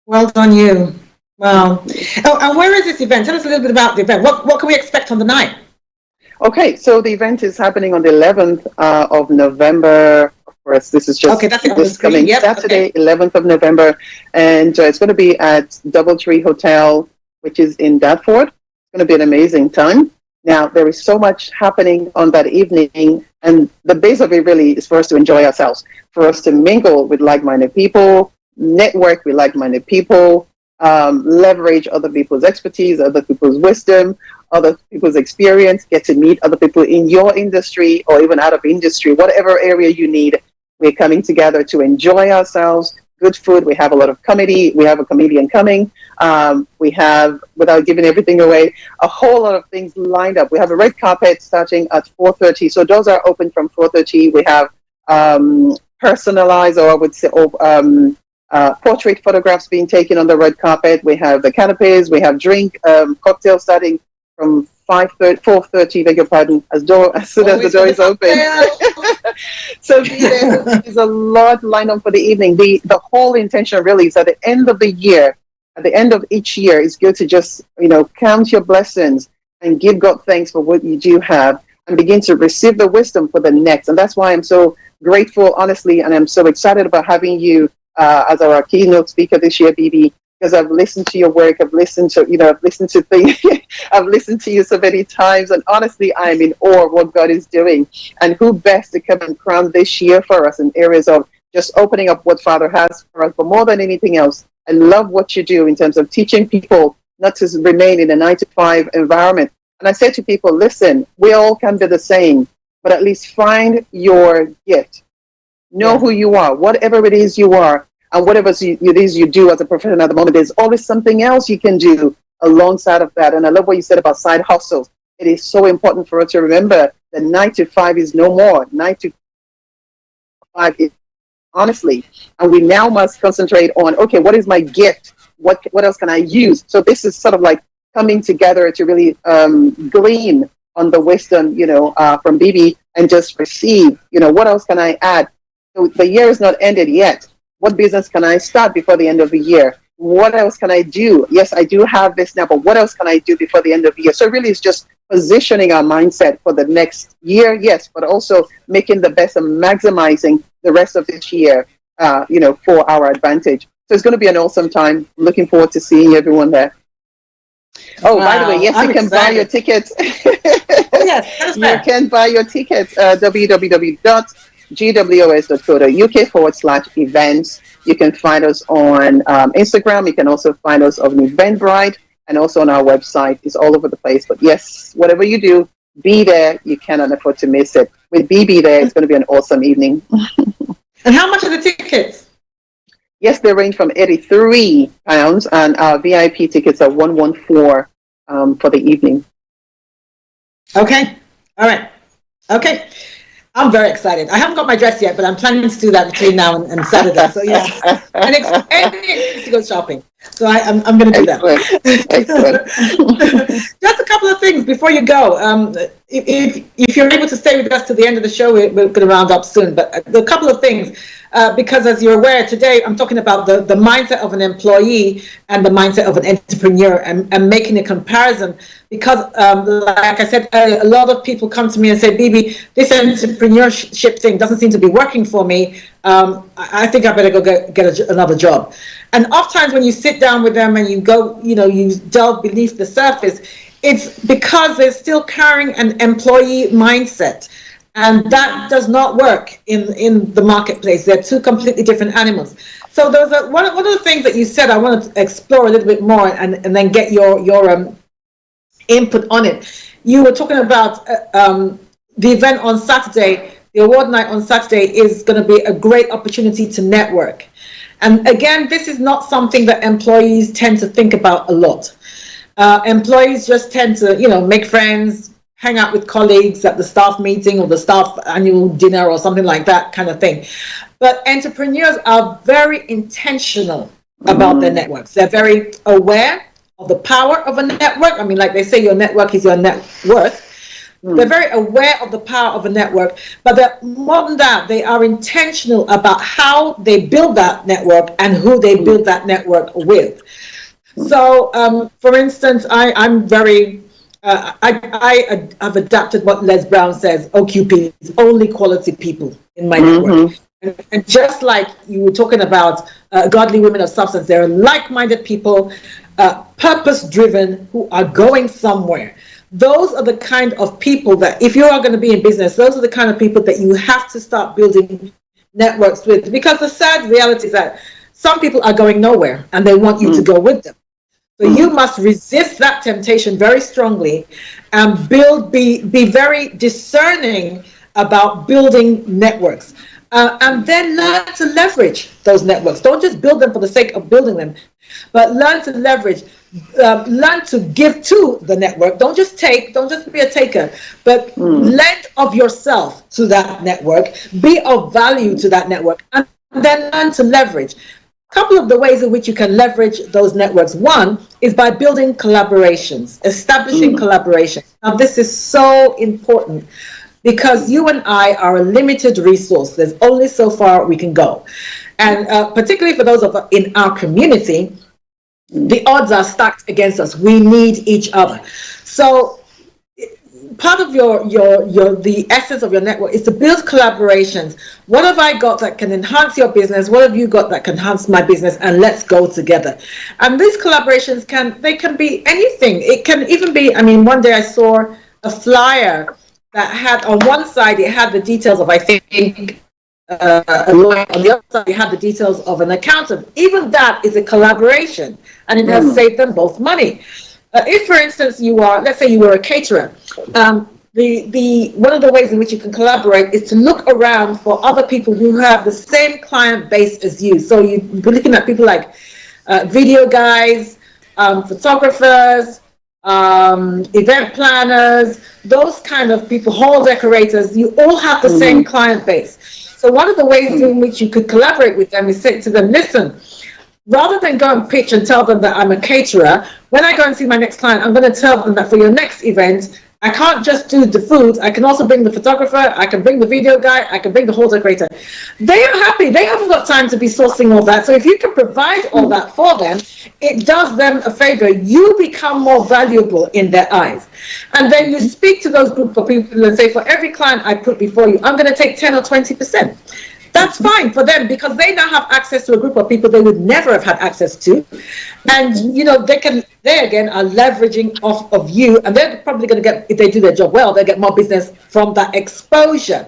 Well done, you. Wow. Oh, and where is this event? Tell us a little bit about the event. What can we expect on the night? Okay, so the event is happening on the 11th of November. Of course, this is just Okay, that's it on the this screen. coming Yep, Saturday, okay. 11th of November. And it's going to be at Doubletree Hotel, which is in Dartford. It's going to be an amazing time. Now, there is so much happening on that evening, and the base of it really is for us to enjoy ourselves, for us to mingle with like-minded people, network with like-minded people, leverage other people's expertise, other people's wisdom, other people's experience, get to meet other people in your industry or even out of industry, whatever area you need. We're coming together to enjoy ourselves. Good food. We have a lot of comedy. We have a comedian coming. We have, without giving everything away, a whole lot of things lined up. We have a red carpet starting at 4:30. So doors are open from 4:30. We have personalized, or I would say, portrait photographs being taken on the red carpet. We have the canapes. We have cocktails starting from 4:30. Beg your pardon. As soon as the door is open. So there's a lot lined up for the evening. The whole intention really is at the end of the year, at the end of each year, it's good to just count your blessings and give God thanks for what you do have, and begin to receive the wisdom for the next. And that's why I'm so grateful, honestly, and I'm so excited about having you as our keynote speaker this year, Bebe, because I've listened to your work. I've listened to things. I've listened to you so many times, and honestly, I'm in awe of what God is doing. And who best to come and crown this year for us in areas of just opening up what Father has for us. But more than anything else, I love what you do in terms of teaching people not to remain in a 9-to-5 environment. And I say to people, listen, we all can be the same, but at least find your gift. Know who you are, whatever it is you are, and whatever it is you do as a professional at the moment. There's always something else you can do alongside of that. And I love what you said about side hustles. It is so important for us to remember that 9-to-5 is no more. 9-to-5 is honestly, and we now must concentrate on, okay, what is my gift? What else can I use? So this is sort of like coming together to really glean on the wisdom, from Bebe, and just receive, what else can I add? So the year is not ended yet. What business can I start before the end of the year? What else can I do? Yes, I do have this now, but what else can I do before the end of the year? So really it's just positioning our mindset for the next year, yes, but also making the best and maximizing the rest of this year, for our advantage. So it's going to be an awesome time. Looking forward to seeing everyone there. Oh, wow. By the way, yes, you can buy your tickets. Oh, yes, you can buy your tickets at www.gws.co.uk/events. You can find us on Instagram. You can also find us on Eventbrite, and also on our website. It's all over the place. But yes, whatever you do, be there. You cannot afford to miss it. With Bebe there, it's going to be an awesome evening. And how much are the tickets? Yes, they range from £83, and our VIP tickets are $114 for the evening. Okay. All right. Okay. I'm very excited. I haven't got my dress yet, but I'm planning to do that between now and Saturday. So yeah, and to go shopping. So I'm going to do that. Excellent. Just a couple of things before you go. If you're able to stay with us to the end of the show, we're going to round up soon. But a couple of things, because as you're aware, today I'm talking about the mindset of an employee and the mindset of an entrepreneur, and making a comparison. Because, like I said, a lot of people come to me and say, Bebe, this entrepreneurship thing doesn't seem to be working for me. I think I better go get another job. And oftentimes when you sit down with them and you go, you delve beneath the surface, it's because they're still carrying an employee mindset. And that does not work in the marketplace. They're two completely different animals. So there's one of the things that you said I wanted to explore a little bit more and then get your input on it. You were talking about the event on Saturday. The award night on Saturday is going to be a great opportunity to network. And again, this is not something that employees tend to think about a lot. Employees just tend to, make friends, hang out with colleagues at the staff meeting or the staff annual dinner or something like that kind of thing. But entrepreneurs are very intentional about their networks. They're very aware of the power of a network. I mean, like they say, your network is your net worth. They're very aware of the power of a network, but more than that, they are intentional about how they build that network and who they build that network with. So, for instance, I'm very, I have adapted what Les Brown says, OQP, only quality people in my network. And just like you were talking about godly women of substance, they're like-minded people, purpose-driven, who are going somewhere. Those are the kind of people that, if you are going to be in business, those are the kind of people that you have to start building networks with. Because the sad reality is that some people are going nowhere and they want you to go with them. So you must resist that temptation very strongly and be very discerning about building networks. And then learn to leverage those networks. Don't just build them for the sake of building them, but learn to leverage, learn to give to the network. Don't just be a taker, but lend of yourself to that network, be of value to that network, and then learn to leverage. A couple of the ways in which you can leverage those networks. One is by building collaborations, establishing collaborations. Now, this is so important, because you and I are a limited resource. There's only so far we can go. And particularly for those of us in our community, the odds are stacked against us. We need each other. So part of the essence of your network is to build collaborations. What have I got that can enhance your business? What have you got that can enhance my business? And let's go together. And these collaborations can be anything. It can even be, one day I saw a flyer that had on one side, it had the details of, I think, a lawyer. On the other side, it had the details of an accountant. Even that is a collaboration, and it has saved them both money. If, for instance, let's say you were a caterer, one of the ways in which you can collaborate is to look around for other people who have the same client base as you. So you'd be looking at people like video guys, photographers, event planners, those kind of people, hall decorators. You all have the same client base. So one of the ways in which you could collaborate with them is say to them, listen, rather than go and pitch and tell them that I'm a caterer, when I go and see my next client, I'm going to tell them that for your next event, I can't just do the food. I can also bring the photographer. I can bring the video guy. I can bring the hall decorator. They are happy. They haven't got time to be sourcing all that. So if you can provide all that for them, it does them a favor. You become more valuable in their eyes. And then you speak to those group of people and say, for every client I put before you, I'm going to take 10 or 20%. That's fine for them, because they now have access to a group of people they would never have had access to. And, they again are leveraging off of you, and they're probably going to get, if they do their job well, they'll get more business from that exposure.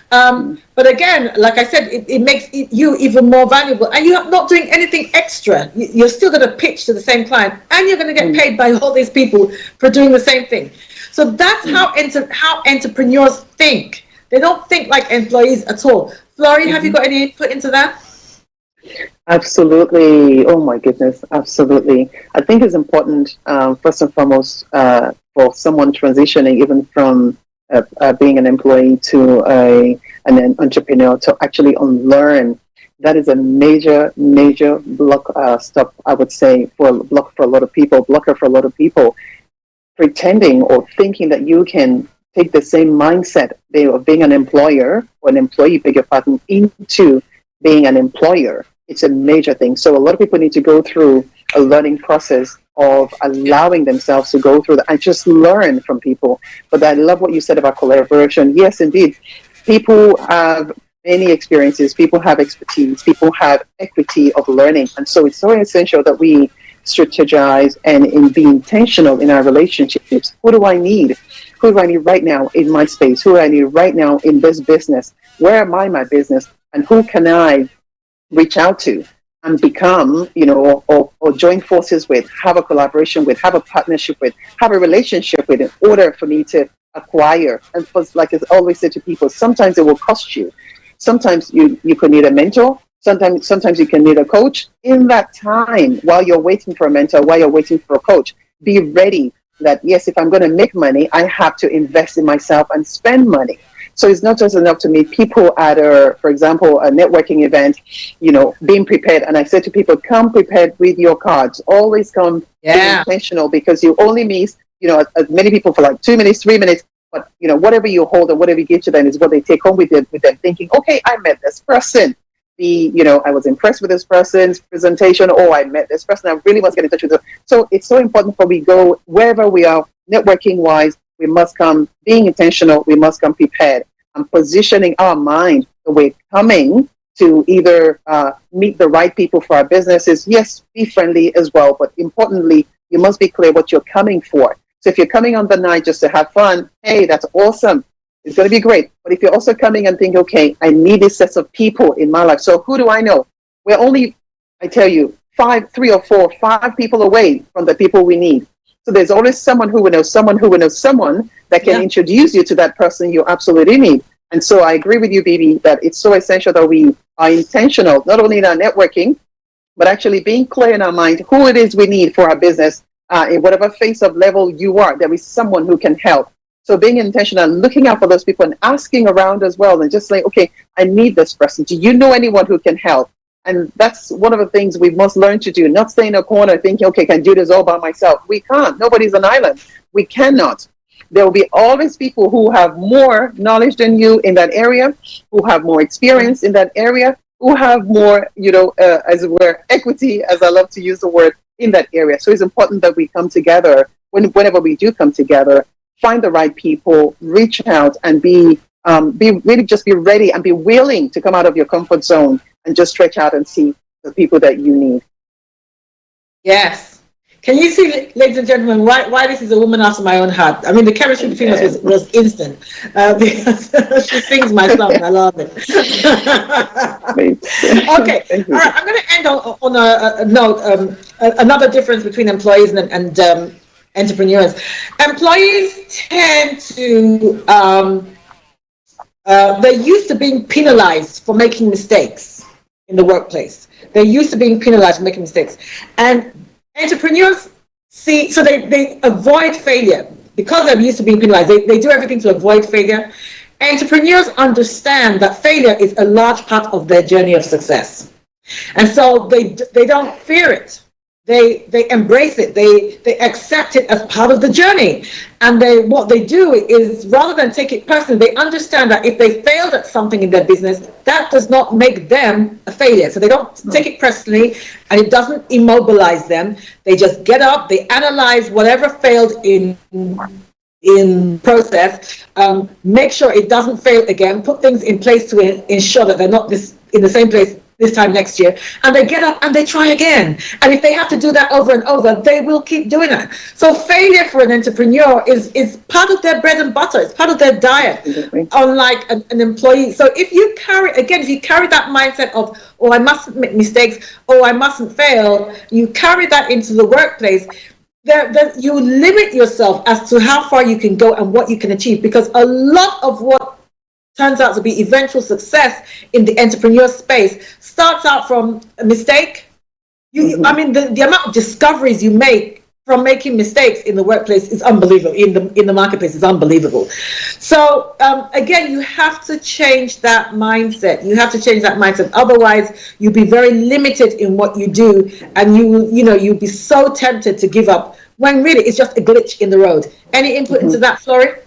But again, like I said, it makes you even more valuable, and you're not doing anything extra. You're still going to pitch to the same client, and you're going to get paid by all these people for doing the same thing. So that's how entrepreneurs think. They don't think like employees at all. Flori, have you got any input into that? Absolutely. Oh my goodness, absolutely. I think it's important, first and foremost, for someone transitioning even from being an employee to an entrepreneur to actually unlearn. That is a major block stop, I would say, blocker for a lot of people, pretending or thinking that you can take the same mindset of being an employer or an employee, beg your pardon, into being an employer. It's a major thing. So a lot of people need to go through a learning process of allowing themselves to go through that and just learn from people. But I love what you said about collaboration. Yes, indeed. People have many experiences. People have expertise. People have equity of learning. And so it's so essential that we strategize and be intentional in our relationships. Who do I need? Who do I need right now in my space? Who do I need right now in this business? Where am I in my business? And who can I reach out to and become, or join forces with, have a collaboration with, have a partnership with, have a relationship with, in order for me to acquire. And like I always say to people, sometimes it will cost you. Sometimes you could need a mentor. Sometimes you can need a coach. In that time, while you're waiting for a mentor, while you're waiting for a coach, be ready that, yes, if I'm going to make money, I have to invest in myself and spend money. So it's not just enough to meet people at for example, a networking event, being prepared. And I say to people, come prepared with your cards. Always come being intentional, because you only meet, as many people for like 2 minutes, 3 minutes. But, whatever you hold or whatever you give to them is what they take home with them thinking, okay, I met this person. I was impressed with this person's presentation. Oh, I met this person. I really must get in touch with them. So it's so important for we go wherever we are, networking wise, we must come being intentional. We must come prepared and positioning our mind the way coming to either meet the right people for our businesses. Yes, be friendly as well. But importantly, you must be clear what you're coming for. So if you're coming on the night just to have fun, hey, that's awesome. It's going to be great. But if you're also coming and think, okay, I need this set of people in my life. So who do I know? We're only, I tell you, 5 people away from the people we need. So there's always someone who will know someone who will know someone that can introduce you to that person you absolutely need. And so I agree with you, Bebe, that it's so essential that we are intentional, not only in our networking, but actually being clear in our mind who it is we need for our business. In whatever phase of level you are, there is someone who can help. So being intentional, looking out for those people and asking around as well, and just saying, okay, I need this person. Do you know anyone who can help? And that's one of the things we must learn to do, not stay in a corner thinking, okay, can do this all by myself. We can't. Nobody's an island. We cannot. There will be always people who have more knowledge than you in that area, who have more experience in that area, who have more, as it were, equity, as I love to use the word, in that area. So it's important that we come together whenever we do come together, find the right people, reach out, and be really just be ready and be willing to come out of your comfort zone and just stretch out and see the people that you need. Yes. Can you see, ladies and gentlemen, why this is a woman after my own heart? I mean, the chemistry between us was instant. Because she sings my song. I love it. Okay. All right. I'm going to end on a note. Another difference between employees and entrepreneurs. Employees tend to, they're used to being penalized for making mistakes in the workplace. They're used to being penalized for making mistakes. And entrepreneurs they avoid failure because they're used to being penalized. They do everything to avoid failure. Entrepreneurs understand that failure is a large part of their journey of success. And so they don't fear it. They embrace it. They accept it as part of the journey. And what they do is, rather than take it personally, they understand that if they failed at something in their business, that does not make them a failure. So they don't take it personally, and it doesn't immobilize them. They just get up, they analyze whatever failed in process, make sure it doesn't fail again, put things in place to ensure that they're not in the same place this time next year, and they get up and they try again. And if they have to do that over and over, they will keep doing that. So failure for an entrepreneur is part of their bread and butter. It's part of their diet, unlike an employee. So if you carry that mindset of, oh, I mustn't make mistakes, oh, I mustn't fail, you carry that into the workplace, you limit yourself as to how far you can go and what you can achieve, because a lot of what turns out to be eventual success in the entrepreneur space starts out from a mistake. I mean, the amount of discoveries you make from making mistakes in the workplace is unbelievable. In the marketplace is unbelievable. So again, you have to change that mindset. Otherwise, you'll be very limited in what you do, and you'll be so tempted to give up when really it's just a glitch in the road. Any input into that, Flori?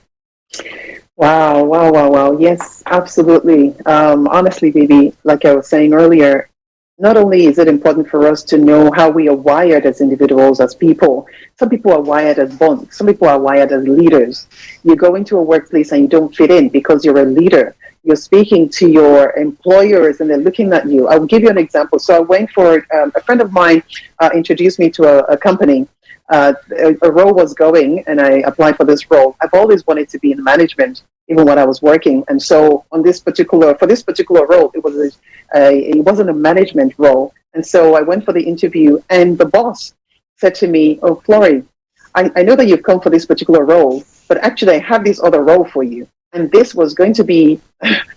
Wow. Yes, absolutely. Honestly, Bebe, like I was saying earlier, not only is it important for us to know how we are wired as individuals, as people. Some people are wired as bunks. Some people are wired as leaders. You go into a workplace and you don't fit in because you're a leader. You're speaking to your employers and they're looking at you. I'll give you an example. So I went for, a friend of mine introduced me to a company. A role was going, and I applied for this role. I've always wanted to be in management, even when I was working. And so for this particular role, it wasn't a management role. And so I went for the interview, and the boss said to me, "Oh, Flori, I know that you've come for this particular role, but actually I have this other role for you." And this was going to be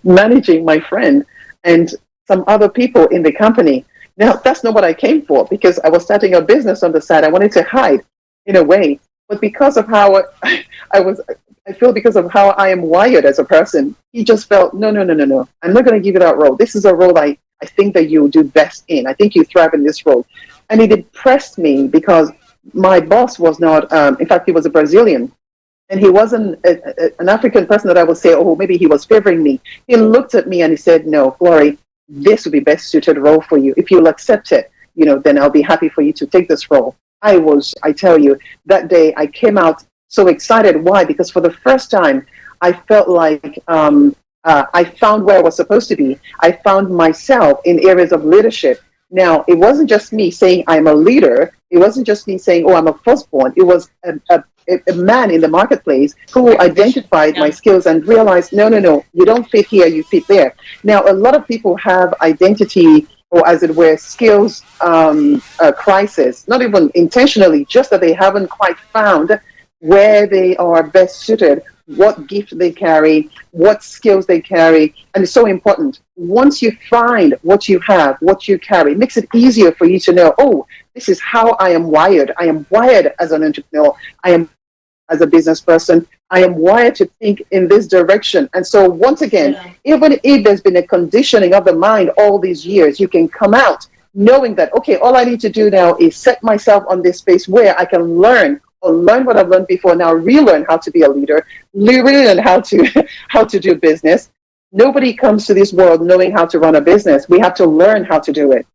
managing my friend and some other people in the company. Now, that's not what I came for, because I was starting a business on the side. I wanted to hide, in a way. But because of how I feel because of how I am wired as a person, he just felt, no, no, no, no, no. I'm not going to give you that role. This is a role I think that you do best in. I think you thrive in this role. And it impressed me because my boss was not, in fact, he was a Brazilian. And he wasn't an African person that I would say, oh, maybe he was favoring me. He looked at me and he said, no, Glory, this would be best suited role for you. If you'll accept it, then I'll be happy for you to take this role. I tell you, that day I came out so excited. Why? Because for the first time, I felt like I found where I was supposed to be. I found myself in areas of leadership. Now, it wasn't just me saying I'm a leader. It wasn't just me saying, oh, I'm a firstborn. It was a man in the marketplace who identified my skills and realized, no, you don't fit here, you fit there. Now, a lot of people have identity, or as it were, skills crisis, not even intentionally, just that they haven't quite found where they are best suited, what gift they carry, what skills they carry. And it's so important. Once you find what you have, what you carry, it makes it easier for you to know, oh, this is how I am wired. I am wired as an entrepreneur. I am as a business person. I am wired to think in this direction. And so once again, even if there's been a conditioning of the mind all these years, you can come out knowing that, okay, all I need to do now is set myself on this space where I can learn what I've learned before, now relearn how to be a leader, relearn how to do business. Nobody comes to this world knowing how to run a business. We have to learn how to do it.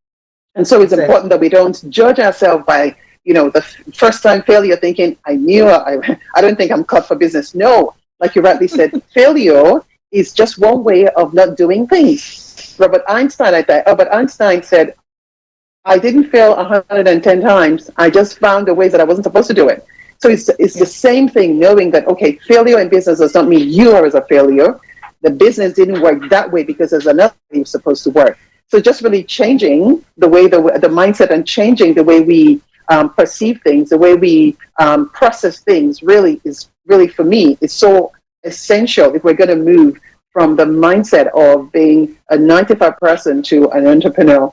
And so it's important that we don't judge ourselves by, the first time failure thinking, I don't think I'm cut for business. No, like you rightly said, failure is just one way of not doing things. Albert Einstein said, I didn't fail 110 times. I just found the ways that I wasn't supposed to do it. So it's the same thing, knowing that, okay, failure in business does not mean you are as a failure. The business didn't work that way because there's another way it's supposed to work. So just really changing the way the mindset and changing the way we perceive things, the way we process things really for me, is so essential if we're going to move from the mindset of being a 9-to-5 person to an entrepreneur.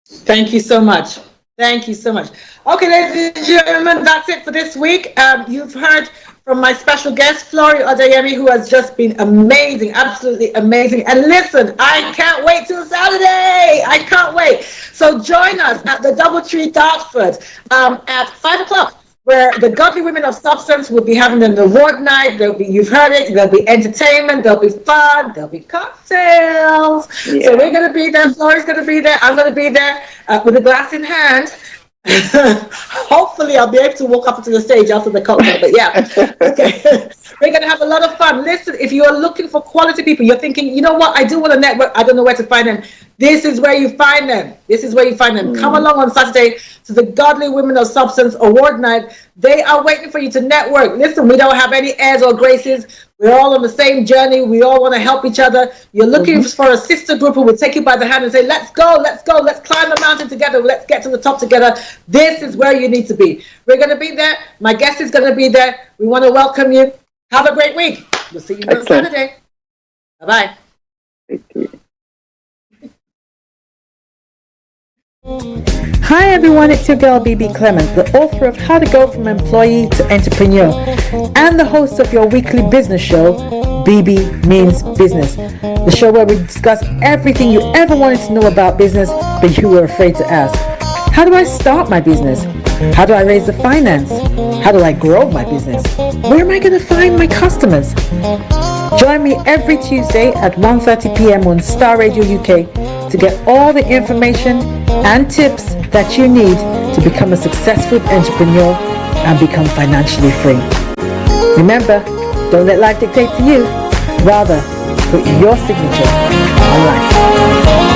Thank you so much. Thank you so much. Okay, ladies and gentlemen, that's it for this week. You've heard from my special guest, Flory Odayemi, who has just been amazing, absolutely amazing. And listen, I can't wait till Saturday. I can't wait. So join us at the Doubletree Dartford at 5 o'clock. Where the Godly Women of Substance will be having an award night. You've heard it, there'll be entertainment, there'll be fun, there'll be cocktails. Yeah. So we're going to be there, Flory's going to be there, I'm going to be there with a glass in hand. Hopefully I'll be able to walk up to the stage after the cocktail, but yeah. Okay. We're going to have a lot of fun. Listen, if you are looking for quality people, you're thinking, you know what, I do want to network, I don't know where to find them. This is where you find them. This is where you find them. Come along on Saturday to the Godly Women of Substance Award Night. They are waiting for you to network. Listen, we don't have any airs or graces. We're all on the same journey. We all want to help each other. You're looking for a sister group who will take you by the hand and say, let's go, let's climb the mountain together. Let's get to the top together. This is where you need to be. We're going to be there. My guest is going to be there. We want to welcome you. Have a great week. We'll see you on Saturday. Bye-bye. Thank you. Hi everyone, it's your girl Bebe Clement, the author of How to Go from Employee to Entrepreneur and the host of your weekly business show, Bebe Means Business, the show where we discuss everything you ever wanted to know about business but you were afraid to ask. How do I start my business? How do I raise the finance? How do I grow my business? Where am I going to find my customers? Join me every Tuesday at 1:30 p.m. on Star Radio UK to get all the information and tips that you need to become a successful entrepreneur and become financially free. Remember, don't let life dictate to you. Rather, put your signature on life.